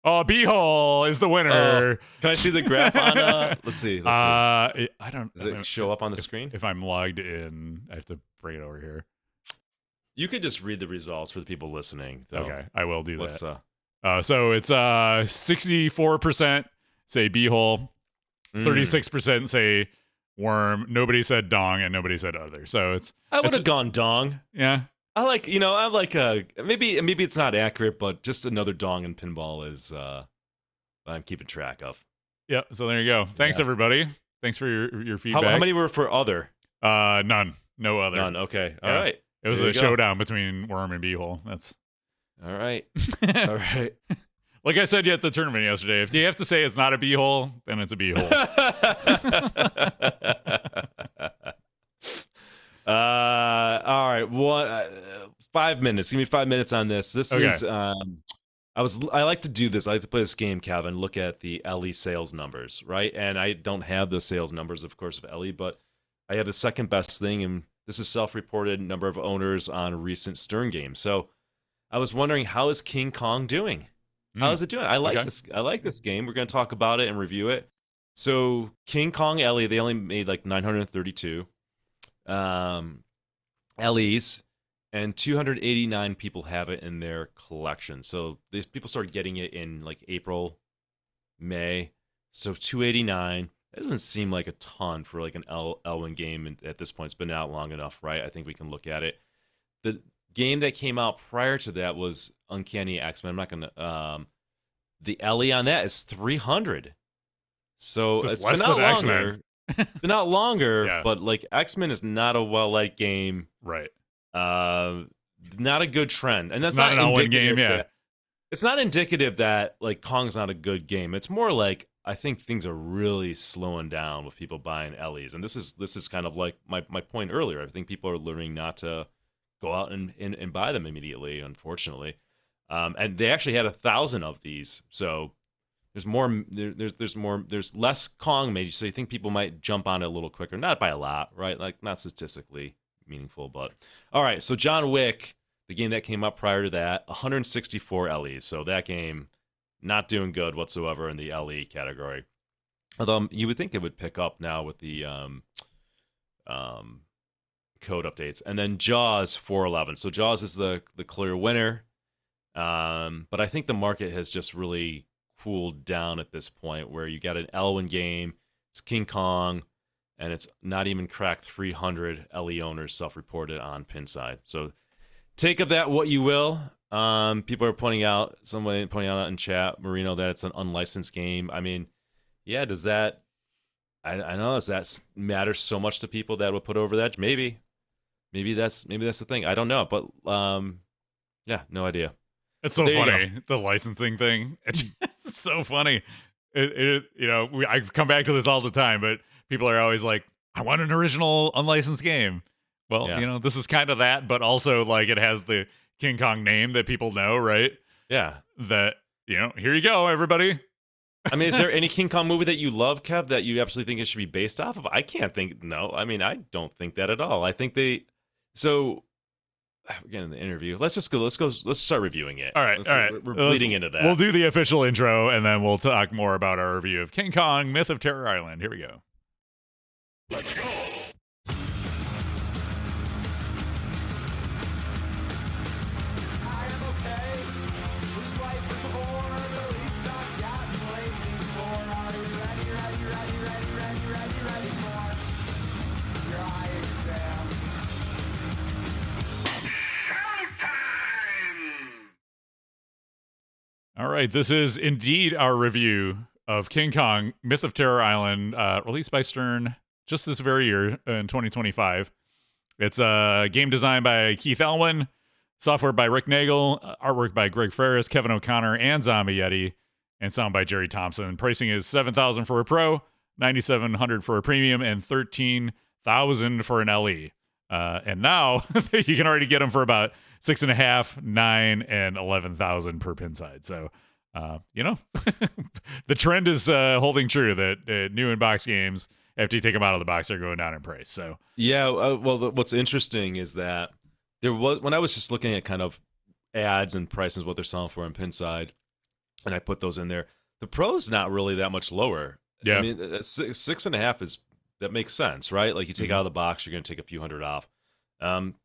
Oh, beehole is the winner. Can I see the graph on? Let's see. I don't. Does it show up on the screen? If I'm logged in, I have to bring it over here. You could just read the results for the people listening. Though. Okay, I will do What's that. So it's 64% say beehole, 36% say worm. Nobody said dong, and nobody said other. So I would have gone dong. yeah. I like maybe it's not accurate, but just another dong in pinball is I'm keeping track of. Yeah. So there you go. Thanks Yeah. everybody. Thanks for your feedback. How many were for other? None. No other. None. Okay. All Yeah. right. It was There a you go. showdown between worm and beehole. That's All right. All right. like I said at the tournament yesterday. If you have to say it's not a beehole, then it's a beehole. All right. 5 minutes. Give me 5 minutes on this. This Okay. is I like to do this. I like to play this game, Kevin. Look at the LE sales numbers, right? And I don't have the sales numbers, of course, of LE, but I have the second best thing, and this is self-reported number of owners on recent Stern games. So I was wondering, how is King Kong doing? How is it doing? I like Okay. this. I like this game. We're going to talk about it and review it. So King Kong LE, they only made like 932 LEs, and 289 people have it in their collection. So these people started getting it in like April, May. So 289. That doesn't seem like a ton for like an Elwin game at this point. It's been out long enough, right? I think we can look at it. The game that came out prior to that was Uncanny X-Men. I'm not gonna. The LE on that is 300. So So it's less been out than X-Men. longer. Been out longer, Yeah. but like X-Men is not a well-liked game. Right. Not a good trend, and that's It's not an Elwin indicative game, yeah. that- it's not indicative that like Kong's not a good game. It's more like I think things are really slowing down with people buying LEs, and this is kind of like my point earlier. I think people are learning not to go out and buy them immediately, unfortunately. And they actually had 1,000 of these, so there's more. There's less Kong made, so you think people might jump on it a little quicker. Not by a lot, right? Like not statistically meaningful, but all right. So John Wick, the game that came up prior to that, 164 LEs. So that game not doing good whatsoever in the LE category. Although you would think it would pick up now with the code updates. And then Jaws 411. So Jaws is the clear winner. But I think the market has just really cooled down at this point where you got an Elwin game, it's King Kong, and it's not even cracked 300 LE owners self-reported on Pinside. So take of that what you will. People are pointing out in chat, Marino, that it's an unlicensed game. I mean, yeah, does that? I know, does that matter so much to people that would put over that? Maybe that's the thing. I don't know, but yeah, no idea. It's so There you funny, the licensing thing. It's so funny. I come back to this all the time, but people are always like, I want an original unlicensed game. Well, Yeah. this is kind of that, but also like it has the King Kong name that people know, right? Yeah. That, here you go, everybody. I mean, is there any King Kong movie that you love, Kev, that you absolutely think it should be based off of? I can't think. No, I mean, I don't think that at all. I think so we're getting the interview. Let's start reviewing it. All right. We're bleeding into that. We'll do the official intro, and then we'll talk more about our review of King Kong, Myth of Terror Island. Here we go. Let's go. All right, this is indeed our review of King Kong: Myth of Terror Island, released by Stern just this very year in 2025. It's a game designed by Keith Elwin, software by Rick Nagel, artwork by Greg Ferris, Kevin O'Connor, and Zombie Yeti, and sound by Jerry Thompson. Pricing is $7,000 for a Pro, $9,700 for a Premium, and $13,000 for an LE. And now you can already get them for about $6,500, $9,000, and $11,000 per pin side. So, the trend is holding true that new in-box games, after you take them out of the box, are going down in price. So Yeah, well, what's interesting is that there was, when I was just looking at kind of ads and prices, what they're selling for on Pinside, and I put those in there, the Pro's not really that much lower. Yeah. I mean, that's $6,500 that makes sense, right? Like you take out of the box, you're going to take a few hundred off.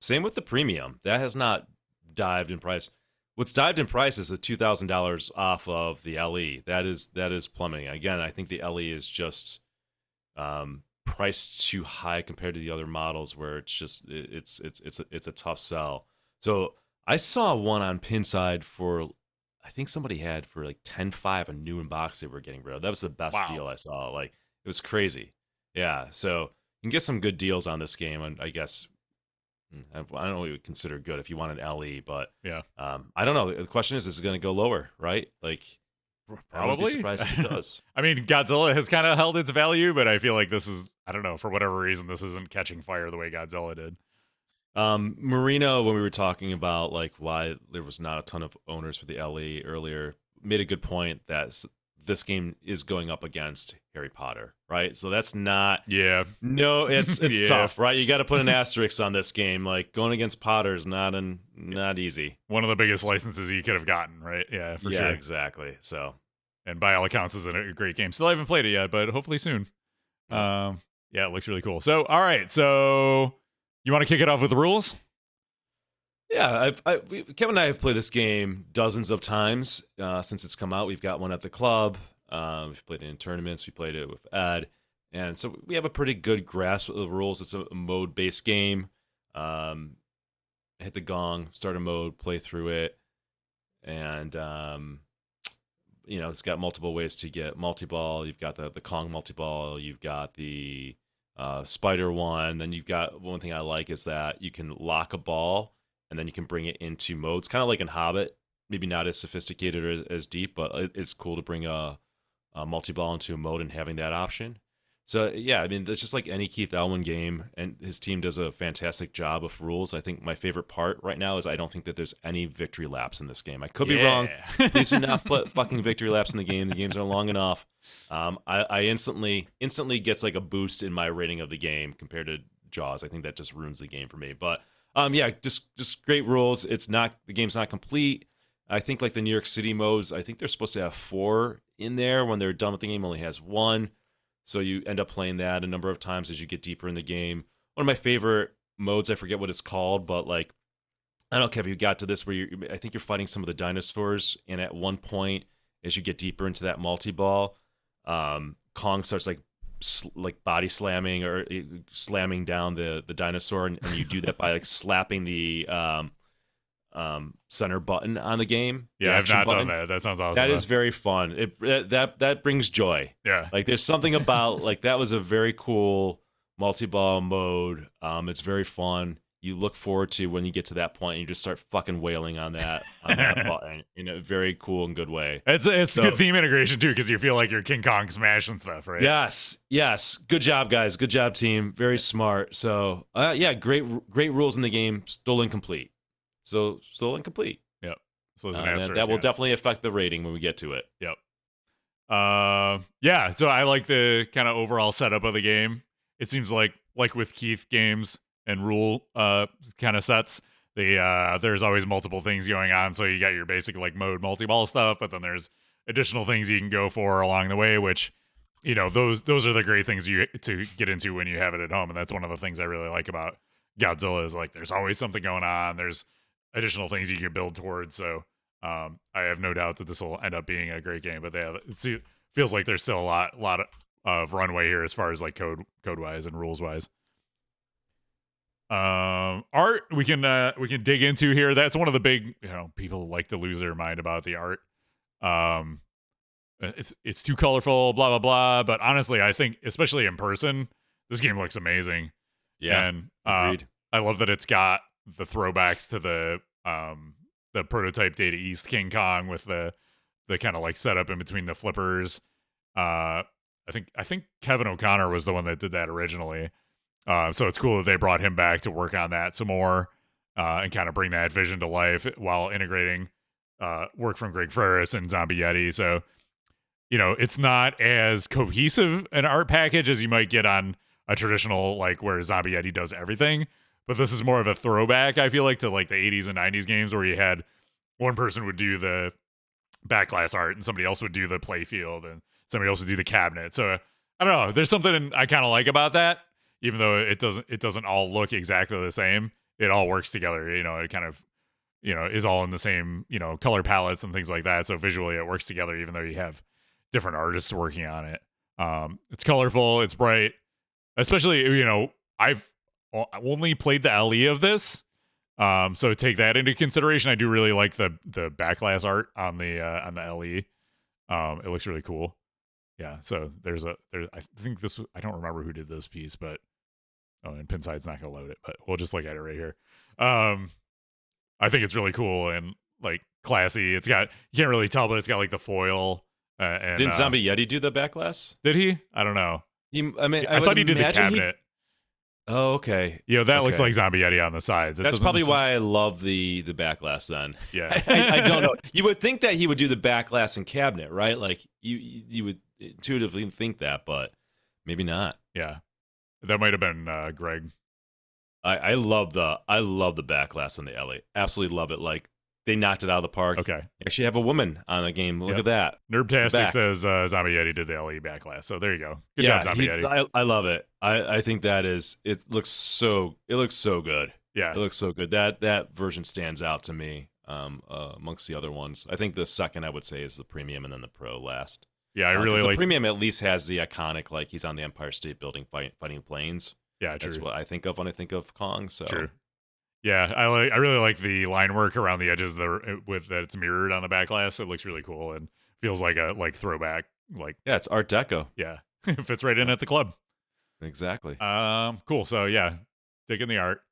Same with the Premium. That has not dived in price. What's dived in price is the $2,000 off of the LE. That is plummeting. Again, I think the LE is just priced too high compared to the other models, where it's just it's a tough sell. So I saw one on Pinside for, I think somebody had for like $10,500 a new in box they were getting rid of. That was the best deal I saw. Like, it was crazy. Yeah, so you can get some good deals on this game, and I guess I don't know what you would consider good if you want an LE, but yeah, I don't know. The question is it going to go lower, right? Like, I wouldn't be probably. surprised if it does. I mean, Godzilla has kind of held its value, but I feel like this is, I don't know, for whatever reason, this isn't catching fire the way Godzilla did. Marino, when we were talking about like why there was not a ton of owners for the LE earlier, made a good point that this game is going up against Harry Potter, right? So that's not, it's Yeah. tough, right? You got to put an asterisk on this game. Like, going against Potter is not easy. One of the biggest licenses you could have gotten, right? Yeah, for sure. Yeah, exactly. So, and by all accounts, is a great game. Still haven't played it yet, but hopefully soon. Yeah, it looks really cool. So, all right, so you want to kick it off with the rules? Yeah, Kevin and I have played this game dozens of times since it's come out. We've got one at the club. We've played it in tournaments. We played it with Ed. And so we have a pretty good grasp of the rules. It's a mode-based game. Hit the gong, start a mode, play through it. And, it's got multiple ways to get multi-ball. You've got the Kong multi-ball. You've got the spider one. Then you've got, one thing I like is that you can lock a ball, and then you can bring it into modes, kind of like in Hobbit. Maybe not as sophisticated or as deep, but it's cool to bring a multi-ball into a mode and having that option. So, yeah, I mean, it's just like any Keith Elwin game, and his team does a fantastic job of rules. I think my favorite part right now is I don't think that there's any victory laps in this game. I could be wrong. Please do not put fucking victory laps in the game. The games are long enough. I instantly gets like a boost in my rating of the game compared to Jaws. I think that just ruins the game for me. But just great rules. The game's not complete. I think like the New York City modes, I think they're supposed to have 4 in there. When they're done with the game, only has 1. So you end up playing that a number of times as you get deeper in the game. One of my favorite modes, I forget what it's called, but like, I don't know, Kev, you got to this where I think you're fighting some of the dinosaurs, and at one point, as you get deeper into that multi-ball, Kong starts like body slamming or slamming down the dinosaur, and you do that by like slapping the center button on the game. Yeah, I've not done that. That sounds awesome. That is very fun. That brings joy. Yeah, like there's something about like that was a very cool multi-ball mode. It's very fun. You look forward to when you get to that point and you just start fucking wailing on that button in a very cool and good way. It's good theme integration too, because you feel like you're King Kong smashing stuff, right? Yes. Good job, guys. Good job, team. Very smart. So great rules in the game. Still incomplete. Yep. So there's an asterisk, that will definitely affect the rating when we get to it. Yep. So I like the kind of overall setup of the game. It seems like with Keith games and rule kind of sets, there's always multiple things going on. So you got your basic like mode multi-ball stuff, but then there's additional things you can go for along the way, which, those are the great things to get into when you have it at home. And that's one of the ththings I really like about Godzilla is like there's always something going on. There's additional things you can build towards. So I have no doubt that this will end up being a great game. But it feels like there's still a lot of runway here as far as like code wise and rules wise. Art we can dig into here. That's one of the big, people like to lose their mind about the art It's too colorful, blah blah blah. But honestly, I think especially in person, this game looks amazing. Yeah, And agreed. I love that it's got the throwbacks to the prototype Data East King Kong with the kind of like setup in between the flippers. I think Kevin O'Connor was the one that did that originally. So it's cool that they brought him back to work on that some more and kind of bring that vision to life while integrating work from Greg Ferris and Zombie Yeti. So, it's not as cohesive an art package as you might get on a traditional, like where Zombie Yeti does everything. But this is more of a throwback, I feel like, to like the 80s and 90s games where you had one person would do the backglass art and somebody else would do the play field and somebody else would do the cabinet. So I don't know. There's something I kind of like about that, even though it doesn't all look exactly the same. It all works together. It kind of, is all in the same, color palettes and things like that. So visually it works together, even though you have different artists working on it. It's colorful. It's bright. Especially, I've only played the LE of this. So take that into consideration. I do really like the backglass art on the LE. It looks really cool. Yeah. So I think this, I don't remember who did this piece, but and Pinside's not gonna load it, but we'll just look at it right here. I think it's really cool and like classy. It's got, you can't really tell, but it's got like the foil. And Didn't Zombie Yeti do the backlash? Did he? I don't know. I thought he did the cabinet. Oh, okay. That looks like Zombie Yeti on the sides. That's probably why I love the backlash then. Yeah. I don't know. You would think that he would do the backlash and cabinet, right? Like you would intuitively think that, but maybe not. Yeah. That might have been Greg. I love the backlash on the LA. Absolutely love it. Like they knocked it out of the park. Okay. Actually have a woman on the game. Look at that. Nerdtastic says Zombie Yeti did the LE backlash. So there you go. Good job, Zombie Yeti. I love it. I think it looks so good. Yeah. It looks so good. That version stands out to me amongst the other ones. I think the second I would say is the premium and then the pro last. Yeah, I really like the premium. At least has the iconic, like he's on the Empire State Building fighting planes. Yeah, true. That's what I think of when I think of Kong. So true. Yeah, I really like the line work around the edges with that it's mirrored on the backlash. It looks really cool and feels like a throwback. Yeah, it's Art Deco. Yeah, it fits right in at the club. Exactly. Cool. So yeah, digging the art.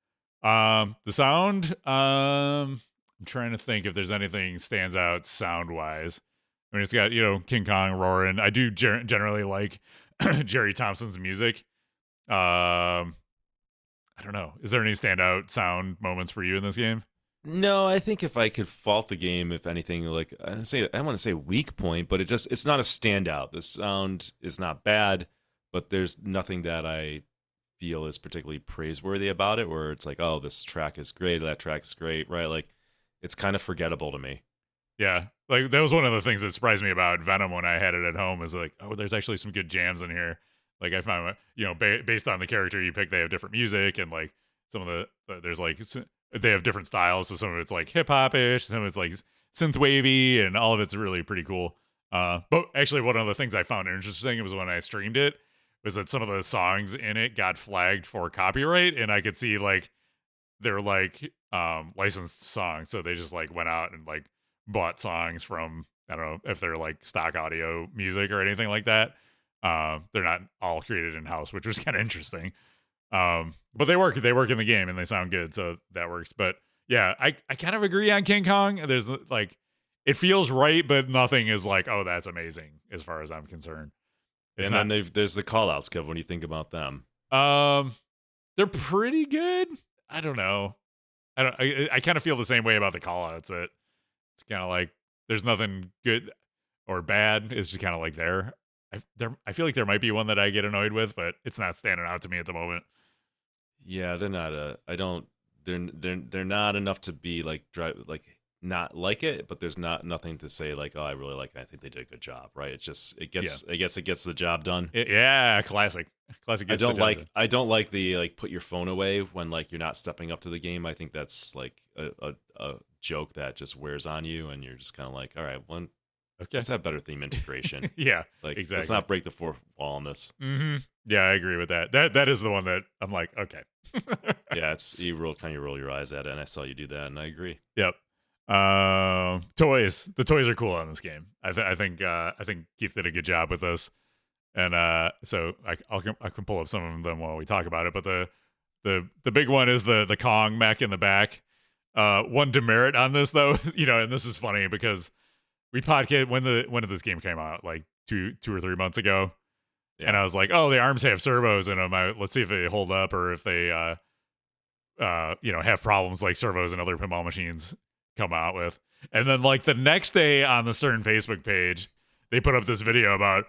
The sound. I'm trying to think if there's anything stands out sound wise. I mean, it's got King Kong roaring. I do generally like Jerry Thompson's music. I don't know. Is there any standout sound moments for you in this game? No, I think if I could fault the game, if anything, like I don't want to say weak point, but it's not a standout. The sound is not bad, but there's nothing that I feel is particularly praiseworthy about it. Where it's like, oh, this track is great, that track's great, right? Like it's kind of forgettable to me. Yeah, like that was one of the things that surprised me about Venom when I had it at home. Is like, oh, there's actually some good jams in here. Like I found, based on the character you pick, they have different music, and like some of the there's like they have different styles. So some of it's like hip hop ish, some of it's like synth wavy, and all of it's really pretty cool. But actually, one of the things I found interesting was when I streamed it was that some of the songs in it got flagged for copyright, and I could see like they're like licensed songs, so they just like went out and like bought songs from, I don't know if they're like stock audio music or anything like that. They're not all created in house, which was kind of interesting. But they work in the game and they sound good, so that works. But yeah, I kind of agree on King Kong. There's like, it feels right, but nothing is like, oh, that's amazing as far as I'm concerned. Then there's the call outs, Kev. What do you think about them? They're pretty good. I don't know. I kind of feel the same way about the call outs, that it's kind of like there's nothing good or bad. It's just kind of like there. I feel like there might be one that I get annoyed with, but it's not standing out to me at the moment. Yeah, they're not they're not enough to be like not like it, but there's nothing to say like, oh, I really like it. I think they did a good job, right? It gets the job done. Classic. I don't like the like put your phone away when like you're not stepping up to the game. I think that's like a joke that just wears on you, and you're just kind of like, all right, let's have better theme integration. Yeah, like exactly. Let's not break the fourth wall on this. Mm-hmm. Yeah, I agree with that. That is the one that I'm like, okay. Yeah, it's you roll your eyes at it, and I saw you do that, and I agree. Yep. Toys. The toys are cool on this game. I think Keith did a good job with this, and so I can pull up some of them while we talk about it. But the big one is the Kong mech in the back. One demerit on this though, and this is funny because we podcast when did this game came out, like two or 3 months ago, and I was like, oh, the arms have servos in them. Let's see if they hold up or if they have problems like servos and other pinball machines come out with. And then like the next day on the CERN Facebook page, they put up this video about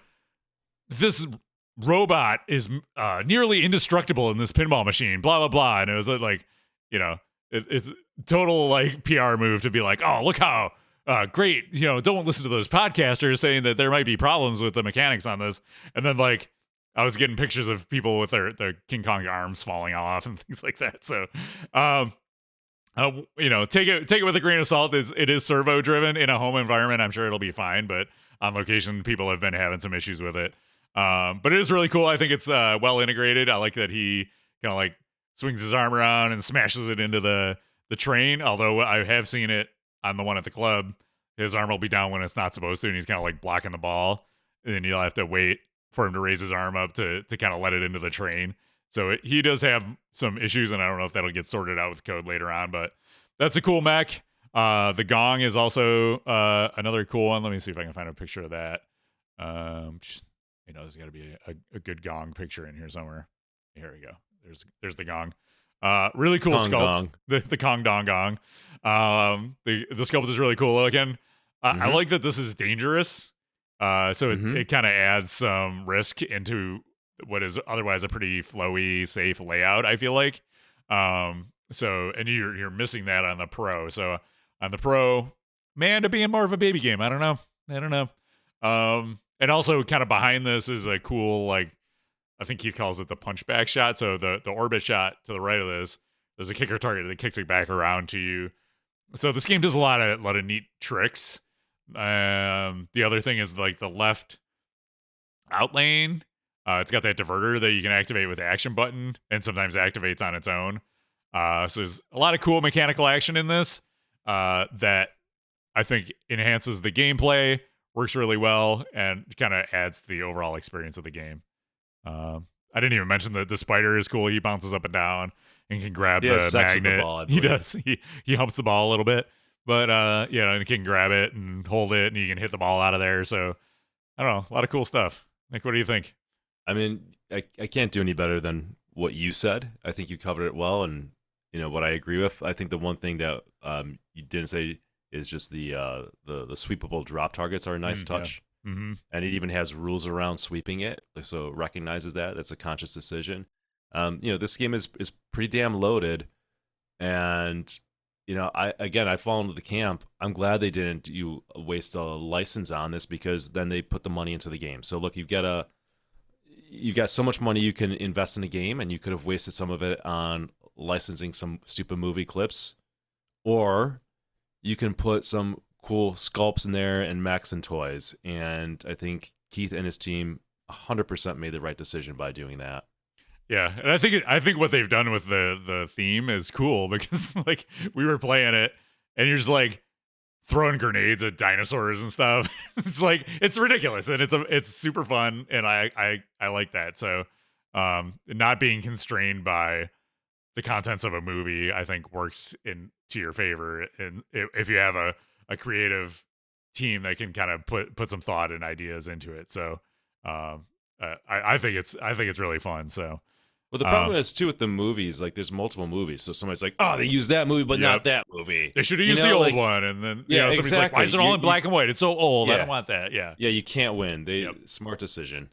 this robot is nearly indestructible in this pinball machine, blah blah blah, and it was like, it's total like PR move to be like, oh, look how great, don't listen to those podcasters saying that there might be problems with the mechanics on this. And then like I was getting pictures of people with their King Kong arms falling off and things like that. So take it with a grain of salt. It is servo driven in a home environment. I'm sure it'll be fine, but on location people have been having some issues with it. But it is really cool. I think it's well integrated. I like that he kind of like swings his arm around and smashes it into the train. Although I have seen it on the one at the club, his arm will be down when it's not supposed to, and he's kind of like blocking the ball, and then you'll have to wait for him to raise his arm up to kind of let it into the train. So he does have some issues, and I don't know if that'll get sorted out with code later on, but that's a cool mech. The gong is also another cool one. Let me see if I can find a picture of that. There's got to be a good gong picture in here somewhere. Here we go. There's the gong. Really cool Kong sculpt. gong. The Kong Dong Gong. The sculpt is really cool looking. I like that this is dangerous. So it kind of adds some risk into what is otherwise a pretty flowy, safe layout, I feel like. So and you're missing that on the Pro. So on the Pro, man, to being more of a baby game. I don't know. And also kind of behind this is a cool, like, I think he calls it the punchback shot. So the orbit shot to the right of this, there's a kicker target that kicks it back around to you. So this game does a lot of neat tricks. The other thing is like the left out lane. It's got that diverter that you can activate with the action button and sometimes activates on its own. So there's a lot of cool mechanical action in this that I think enhances the gameplay, works really well, and kind of adds to the overall experience of the game. I didn't even mention that the spider is cool. He bounces up and down and can grab the magnet. The ball, he does. He humps the ball a little bit, but and he can grab it and hold it, and you can hit the ball out of there. So I don't know, a lot of cool stuff. Nick, what do you think? I mean, I can't do any better than what you said. I think you covered it well, and what I agree with. I think the one thing that you didn't say is just the sweepable drop targets are a nice touch. Yeah. Mm-hmm. And it even has rules around sweeping it, so it recognizes that. That's a conscious decision. This game is pretty damn loaded, and I fall into the camp. I'm glad they didn't waste a license on this, because then they put the money into the game. So look, you've got so much money you can invest in a game, and you could have wasted some of it on licensing some stupid movie clips, or you can put some cool sculpts in there and mechs and toys. And I think Keith and his team 100% made the right decision by doing that. Yeah, and I think what they've done with the theme is cool, because like we were playing it and you're just like throwing grenades at dinosaurs and stuff. It's like, it's ridiculous, and it's super fun, and I like that. So not being constrained by the contents of a movie, I think works to your favor, and if you have a creative team that can kind of put some thought and ideas into it. So I think it's really fun. So well, the problem is too with the movies, like there's multiple movies, so somebody's like, oh, they used that movie but not that movie. They should have used the old one, and then somebody's exactly. like, why is it all in black and white? It's so old. I don't want that. Yeah, you can't win. Smart decision.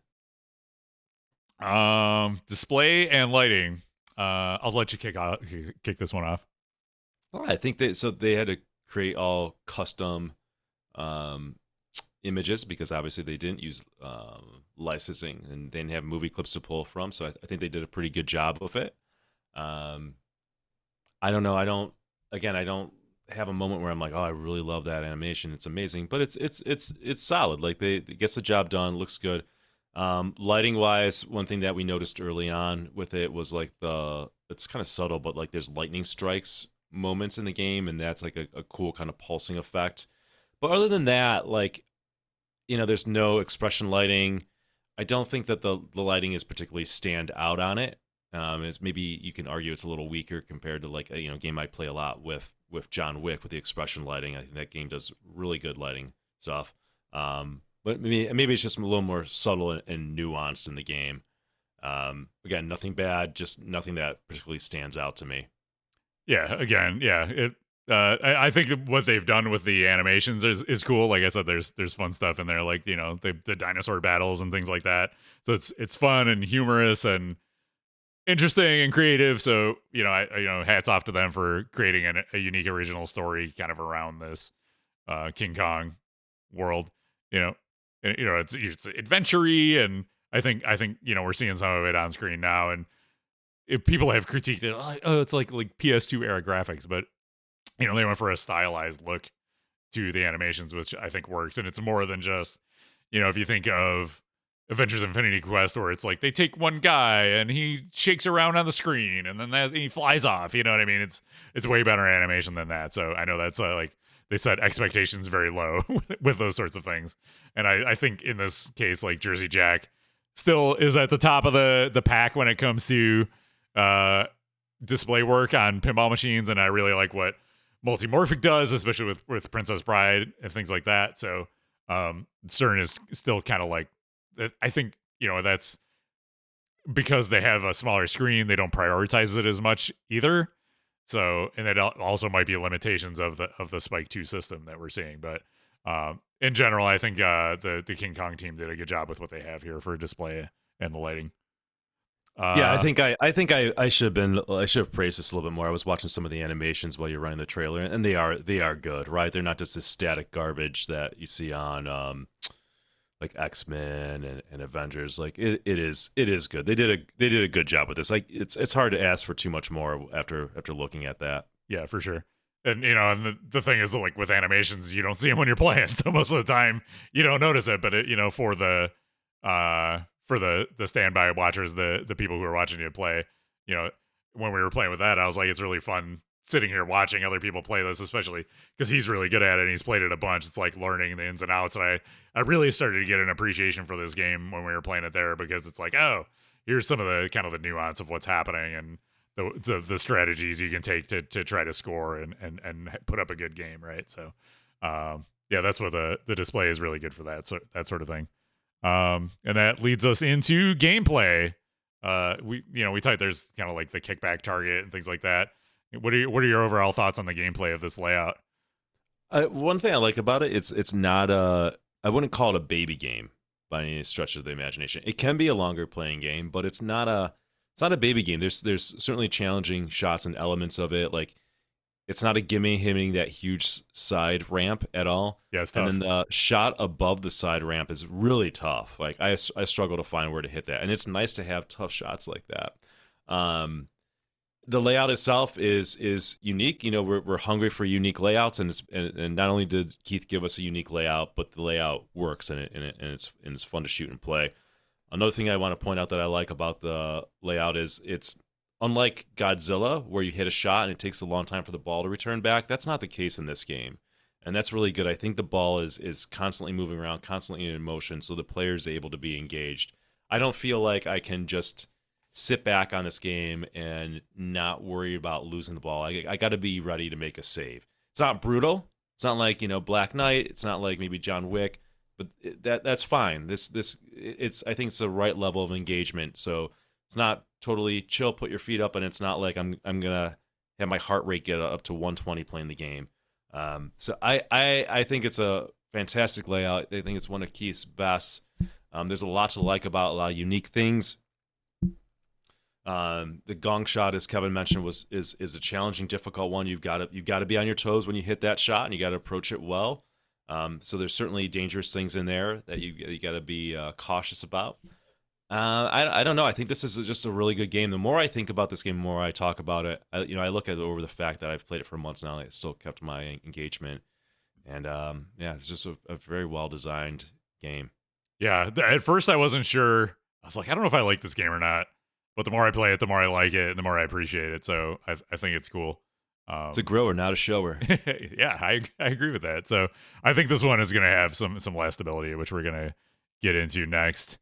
Display and lighting. I'll let you kick this one off. Well, I think they had to create all custom images, because obviously they didn't use licensing and they didn't have movie clips to pull from. So I think they did a pretty good job of it. I don't know. I don't have a moment where I'm like, oh, I really love that animation. It's amazing, but it's solid. Like it gets the job done. Looks good. Lighting wise, one thing that we noticed early on with it was like it's kind of subtle, but like there's lightning strikes moments in the game, and that's like a cool kind of pulsing effect. But other than that, like, there's no expression lighting. I don't think that the lighting is particularly stand out on it. It's maybe you can argue it's a little weaker compared to like a game I play a lot with John Wick with the expression lighting. I think that game does really good lighting stuff. But maybe it's just a little more subtle and nuanced in the game. Again, nothing bad, just nothing that particularly stands out to me. Yeah, again, yeah. I think what they've done with the animations is cool. Like I said, there's fun stuff in there, like the dinosaur battles and things like that. So it's fun and humorous and interesting and creative. So hats off to them for creating a unique original story kind of around this King Kong world. It's adventure-y, and I think we're seeing some of it on screen now. And if people have critiqued it, like, oh, it's like PS2 era graphics, but they went for a stylized look to the animations, which I think works. And it's more than just, if you think of Avengers Infinity Quest, where it's like they take one guy and he shakes around on the screen and then he flies off. You know what I mean? It's way better animation than that. So I know that's like they set expectations very low with those sorts of things. And I think in this case, like Jersey Jack still is at the top of the pack when it comes to display work on pinball machines. And I really like what Multimmorphic does, especially with Princess Bride and things like that. So CERN is still kind of like, I think, that's because they have a smaller screen, they don't prioritize it as much either. So, and that also might be limitations of the Spike 2 system that we're seeing. But in general, I think the King Kong team did a good job with what they have here for display and the lighting. Yeah, I think I should have praised this a little bit more. I was watching some of the animations while you're running the trailer, and they are good, right? They're not just this static garbage that you see on like X-Men and Avengers. Like it is good. They did a good job with this. Like it's hard to ask for too much more after looking at that. Yeah, for sure. And and the thing is, like with animations, you don't see them when you're playing, so most of the time you don't notice it. But for the standby watchers, the people who are watching you play, when we were playing with that, I was like, it's really fun sitting here watching other people play this, especially because he's really good at it and he's played it a bunch. It's like learning the ins and outs. And I really started to get an appreciation for this game when we were playing it there, because it's like, oh, here's some of the kind of the nuance of what's happening and the strategies you can take to try to score and put up a good game, right? So yeah, that's what the display is really good for that sort of thing. And that leads us into gameplay. We typed there's kind of like the kickback target and things like that. What are your overall thoughts on the gameplay of this layout? One thing I like about it, it's not I wouldn't call it a baby game by any stretch of the imagination. It can be a longer playing game, but it's not a baby game. There's certainly challenging shots and elements of it. Like it's not a gimme hitting that huge side ramp at all. Yeah, it's tough. And then the shot above the side ramp is really tough. Like I struggle to find where to hit that, and it's nice to have tough shots like that. The layout itself is unique. We're hungry for unique layouts, and not only did Keith give us a unique layout, but the layout works and it's fun to shoot and play. Another thing I want to point out that I like about the layout is it's unlike Godzilla, where you hit a shot and it takes a long time for the ball to return back. That's not the case in this game, and that's really good. I think the ball is constantly moving around, constantly in motion, so the player's able to be engaged. I don't feel like I can just sit back on this game and not worry about losing the ball. I got to be ready to make a save. It's not brutal. It's not like Black Knight. It's not like maybe John Wick, but that's fine. I think it's the right level of engagement. So it's not totally chill, put your feet up, and it's not like I'm gonna have my heart rate get up to 120 playing the game. So I think it's a fantastic layout. I think it's one of Keith's best. There's a lot to like about a lot of unique things. The gong shot, as Kevin mentioned, is a challenging, difficult one. You've got to be on your toes when you hit that shot, and you got to approach it well. So there's certainly dangerous things in there that you got to be cautious about. I don't know. I think this is just a really good game. The more I think about this game, the more I talk about it. I look at it over the fact that I've played it for months now, and it still kept my engagement. And yeah, it's just a very well designed game. Yeah, at first I wasn't sure. I was like, I don't know if I like this game or not. But the more I play it, the more I like it, and the more I appreciate it. So I think it's cool. It's a grower, not a shower. Yeah, I agree with that. So I think this one is going to have some lastability, which we're going to get into next.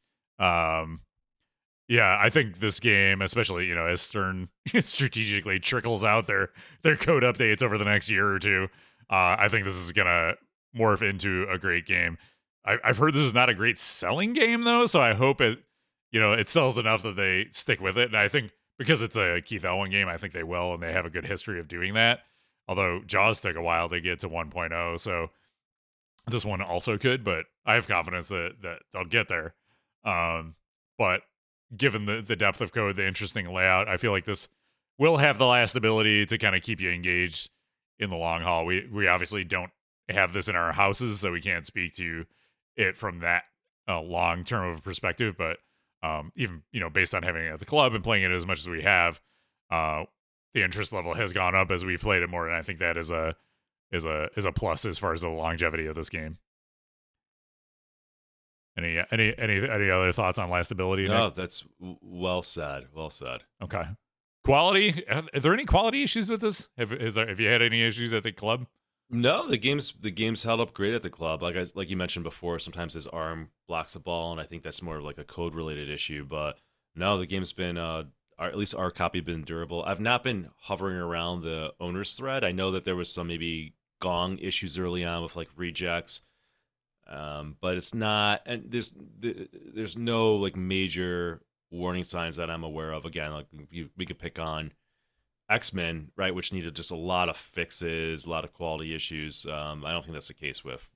Yeah, I think this game, especially as Stern strategically trickles out their code updates over the next year or two, I think this is going to morph into a great game. I've heard this is not a great selling game though, so I hope it it sells enough that they stick with it. And I think because it's a Keith Elwin game, I think they will, and they have a good history of doing that. Although Jaws took a while to get to 1.0, so this one also could, but I have confidence that they'll get there. But given the depth of code, the interesting layout, I feel like this will have the last ability to kind of keep you engaged in the long haul. We obviously don't have this in our houses, so we can't speak to it from that long term of a perspective, but even based on having it at the club and playing it as much as we have, the interest level has gone up as we've played it more, and I think that is a plus as far as the longevity of this game. Any other thoughts on lastability? No, Nick? that's well said. Well said. Okay. Quality? Are there any quality issues with this? Have you had any issues at the club? No, the game's held up great at the club. Like you mentioned before, sometimes his arm blocks the ball, and I think that's more like a code related issue. But no, the game's been at least our copy been durable. I've not been hovering around the owner's thread. I know that there was some maybe gong issues early on with like rejects, but it's not. And there's no like major warning signs that I'm aware of. Again, like we could pick on X-Men, right, which needed just a lot of fixes, a lot of quality issues. I don't think that's the case with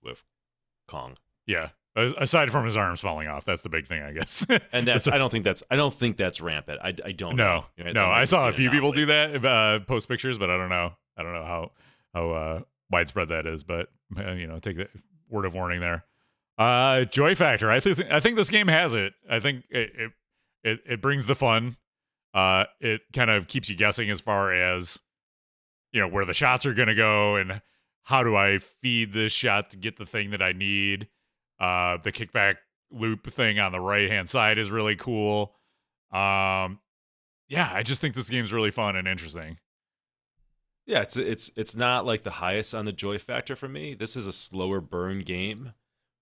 Kong. Yeah, aside from his arms falling off, that's the big thing, I guess. And that's I don't think that's rampant. I don't know. No, I saw a few people do that, post pictures, but I don't know how widespread that is. But take the word of warning there. Joy factor. I think this game has it. I think it brings the fun. It kind of keeps you guessing as far as where the shots are going to go and how do I feed this shot to get the thing that I need. The kickback loop thing on the right hand side is really cool. Yeah, I just think this game's really fun and interesting. Yeah, it's not like the highest on the joy factor for me. This is a slower burn game,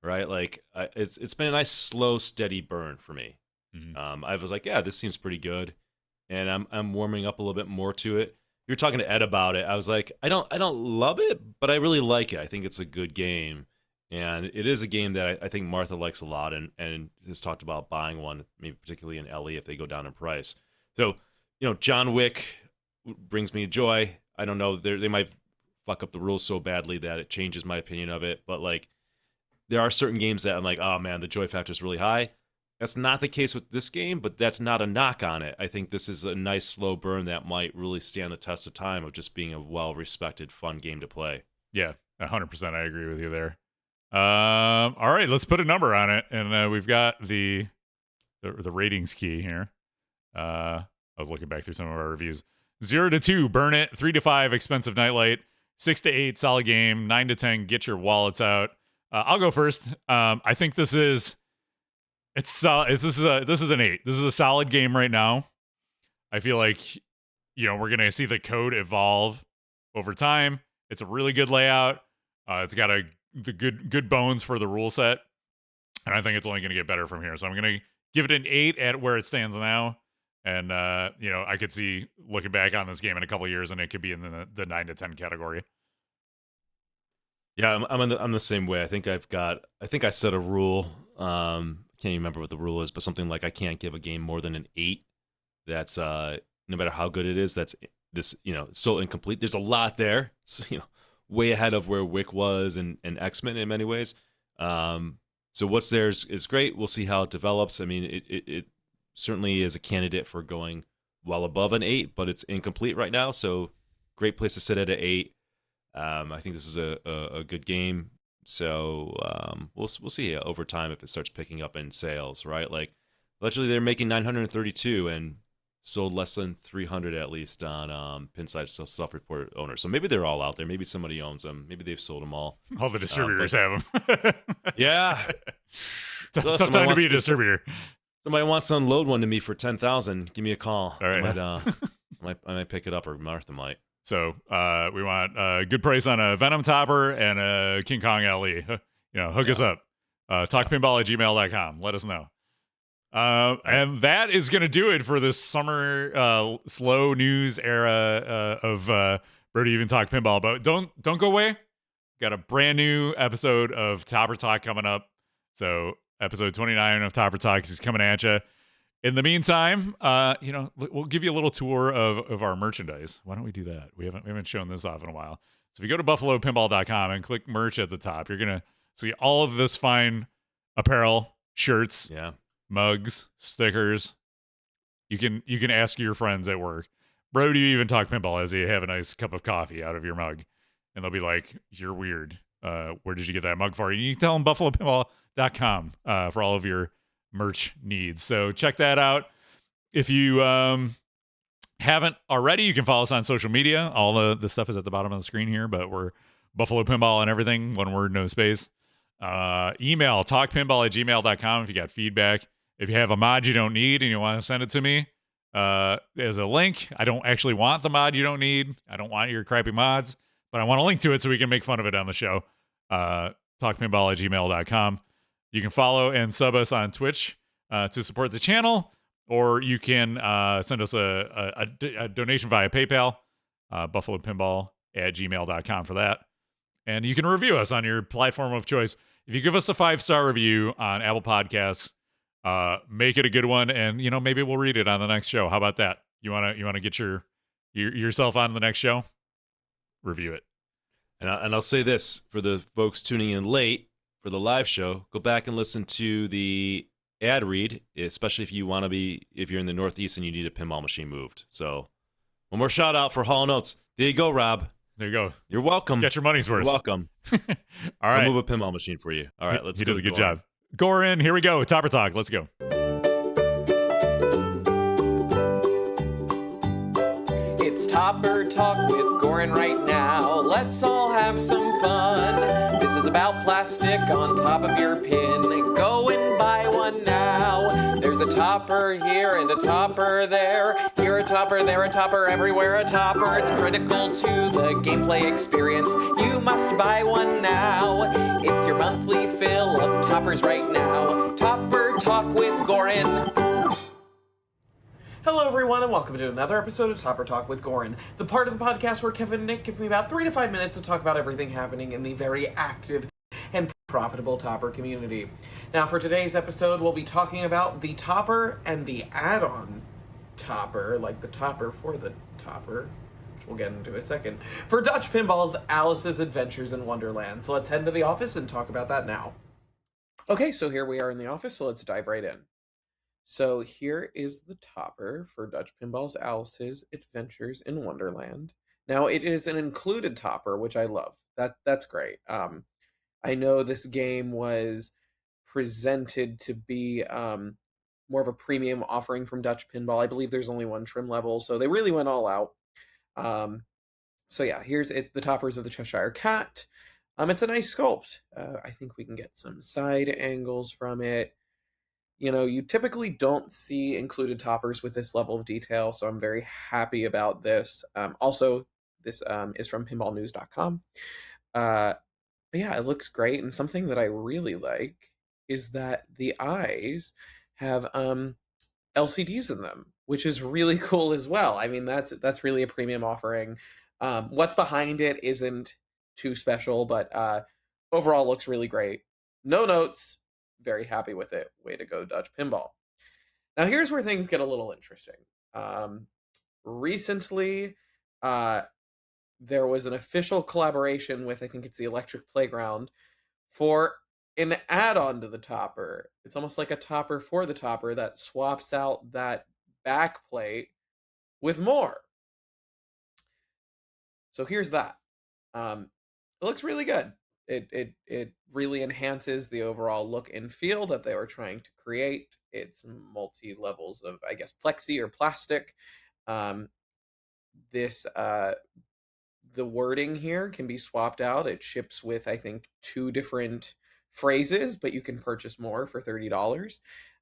right? Like it's been a nice slow steady burn for me. Mm-hmm. I was like, yeah, this seems pretty good. And I'm warming up a little bit more to it. You were talking to Ed about it. I was like, I don't love it, but I really like it. I think it's a good game, and it is a game that I think Martha likes a lot, and has talked about buying one, maybe particularly in LE if they go down in price. So, John Wick brings me joy. I don't know, they might fuck up the rules so badly that it changes my opinion of it, but like, there are certain games that I'm like, oh man, the joy factor is really high. That's not the case with this game, but that's not a knock on it. I think this is a nice slow burn that might really stand the test of time of just being a well-respected, fun game to play. Yeah, 100%. I agree with you there. All right, let's put a number on it, and we've got the ratings key here. I was looking back through some of our reviews. 0 to 2, burn it. 3 to 5, expensive nightlight. 6 to 8, solid game. 9 to 10, get your wallets out. I'll go first. I think this is. This is an 8. This is a solid game right now. I feel like we're gonna see the code evolve over time. It's a really good layout. It's got the good bones for the rule set, and I think it's only gonna get better from here. So I'm gonna give it an 8 at where it stands now. And I could see looking back on this game in a couple of years, and it could be in the 9 to 10 category. Yeah, I'm the same way. I think I set a rule. Can't even remember what the rule is, but something like I can't give a game more than an 8. That's no matter how good it is. That's this it's still incomplete. There's a lot there. It's way ahead of where Wick was and X-Men in many ways. So what's there is great. We'll see how it develops. I mean, it certainly is a candidate for going well above an 8, but it's incomplete right now. So great place to sit at an 8. I think this is a good game. So we'll see over time if it starts picking up in sales, right? Like, allegedly they're making 932 and sold less than 300 at least on Pinside self-reported owners. So maybe they're all out there. Maybe somebody owns them. Maybe they've sold them all. All the distributors have them. Yeah. Tough time to be a distributor. Somebody wants to unload one to me for 10,000. Give me a call. All right. I might pick it up, or Martha might. So we want a good price on a Venom topper and a King Kong LE. Hook us up. Talkpinball@gmail.com. Let us know. And that is going to do it for this summer slow news era of Brody Even Talk Pinball. But don't go away. Got a brand new episode of Topper Talk coming up. So episode 29 of Topper Talk is coming at you. In the meantime, we'll give you a little tour of our merchandise. Why don't we do that? We haven't shown this off in a while. So if you go to buffalopinball.com and click merch at the top, you're gonna see all of this fine apparel, shirts, mugs, stickers. You can ask your friends at work, bro, do you even talk pinball, as you have a nice cup of coffee out of your mug? And they'll be like, you're weird. Where did you get that mug for? You can tell them buffalopinball.com for all of your merch needs. So check that out. If you haven't already, you can follow us on social media. All the stuff is at the bottom of the screen here, but we're Buffalo Pinball and everything. One word, no space. Email talkpinball@gmail.com if you got feedback. If you have a mod you don't need and you want to send it to me, there's a link. I don't actually want the mod you don't need. I don't want your crappy mods, but I want to link to it so we can make fun of it on the show. Talkpinball@gmail.com. You can follow and sub us on Twitch to support the channel, or you can send us a donation via PayPal, buffalopinball@gmail.com for that. And you can review us on your platform of choice. If you give us a 5-star review on Apple Podcasts, make it a good one, and maybe we'll read it on the next show. How about that? You wanna get yourself on the next show? Review it. And I'll say this for the folks tuning in late for the live show: go back and listen to the ad read, especially if you're in the Northeast and you need a pinball machine moved. So one more shout out for Hall Notes. There you go, Rob. There you go. You're welcome. Get your money's worth. You're welcome. All right. I'll move a pinball machine for you. All right, let's go. He does a good job. Gorin, here we go. Topper Talk. Let's go. It's Topper Talk with Gorin right now. Let's all have some fun. This is about plastic on top of your pin. Go and buy one now. There's a topper here and a topper there. Here a topper, there a topper, everywhere a topper. It's critical to the gameplay experience. You must buy one now. It's your monthly fill of toppers right now. Topper Talk with Gorin. Hello everyone and welcome to another episode of Topper Talk with Gorin, the part of the podcast where Kevin and Nick give me about 3 to 5 minutes to talk about everything happening in the very active and profitable Topper community. Now for today's episode, we'll be talking about the Topper and the add-on Topper, like the Topper for the Topper, which we'll get into in a second, for Dutch Pinball's Alice's Adventures in Wonderland. So let's head into the office and talk about that now. Okay, so here we are in the office, so let's dive right in. So here is the topper for Dutch Pinball's Alice's Adventures in Wonderland. Now it is an included topper, which I love. That's great. I know this game was presented to be more of a premium offering from Dutch Pinball. I believe there's only one trim level, so they really went all out. So yeah, here's it. The toppers of the Cheshire Cat. It's a nice sculpt. I think we can get some side angles from it. You typically don't see included toppers with this level of detail, so I'm very happy about this. Also, this is from pinballnews.com. But yeah, it looks great, and something that I really like is that the eyes have LCDs in them, which is really cool as well. I mean, that's really a premium offering. What's behind it isn't too special, but overall looks really great. No notes. Very happy with it. Way to go, Dutch Pinball. Now here's where things get a little interesting. Recently, there was an official collaboration with, I think it's the Electric Playground, for an add-on to the topper. It's almost like a topper for the topper that swaps out that back plate with more. So here's that. It looks really good. It really enhances the overall look and feel that they were trying to create. It's multi-levels of, I guess, plexi or plastic. The wording here can be swapped out. It ships with, I think, 2 different phrases, but you can purchase more for $30.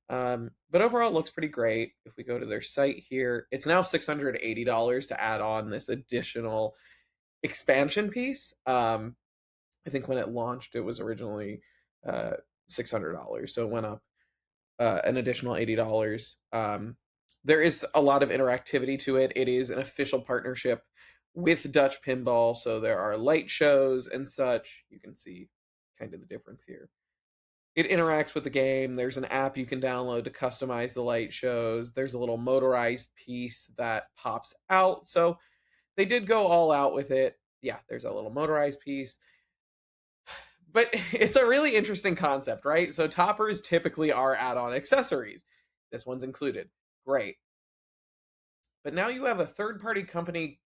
But overall, it looks pretty great. If we go to their site here, it's now $680 to add on this additional expansion piece. I think when it launched, it was originally $600, so it went up an additional $80. There is a lot of interactivity to it. It is an official partnership with Dutch Pinball, so there are light shows and such. You can see kind of the difference here. It interacts with the game. There's an app you can download to customize the light shows. There's a little motorized piece that pops out. So they did go all out with it. Yeah, there's a little motorized piece. But it's a really interesting concept, right? So toppers typically are add-on accessories. This one's included. Great. But now you have a third-party company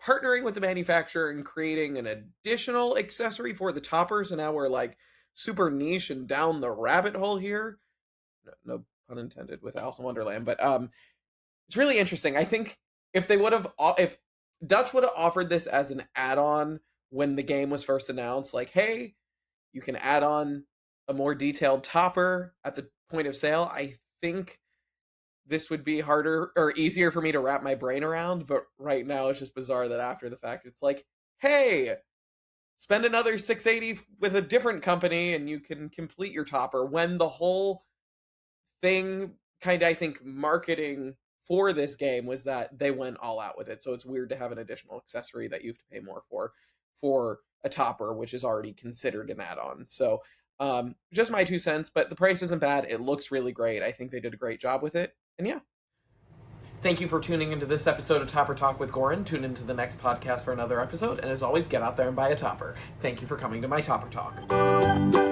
partnering with the manufacturer and creating an additional accessory for the toppers, and now we're like super niche and down the rabbit hole here. No pun intended with Alice in Wonderland, but it's really interesting. I think if Dutch would have offered this as an add-on when the game was first announced, like, hey, you can add on a more detailed topper at the point of sale, I think this would be harder or easier for me to wrap my brain around. But right now it's just bizarre that after the fact it's like, hey, spend another $680 with a different company and you can complete your topper, when the whole thing kind of, I think, marketing for this game was that they went all out with it. So it's weird to have an additional accessory that you have to pay more for a topper, which is already considered an add-on. So just my 2 cents, but the price isn't bad. It looks really great. I think they did a great job with it. And yeah. Thank you for tuning into this episode of Topper Talk with Goran. Tune into the next podcast for another episode. And as always, get out there and buy a topper. Thank you for coming to my Topper Talk.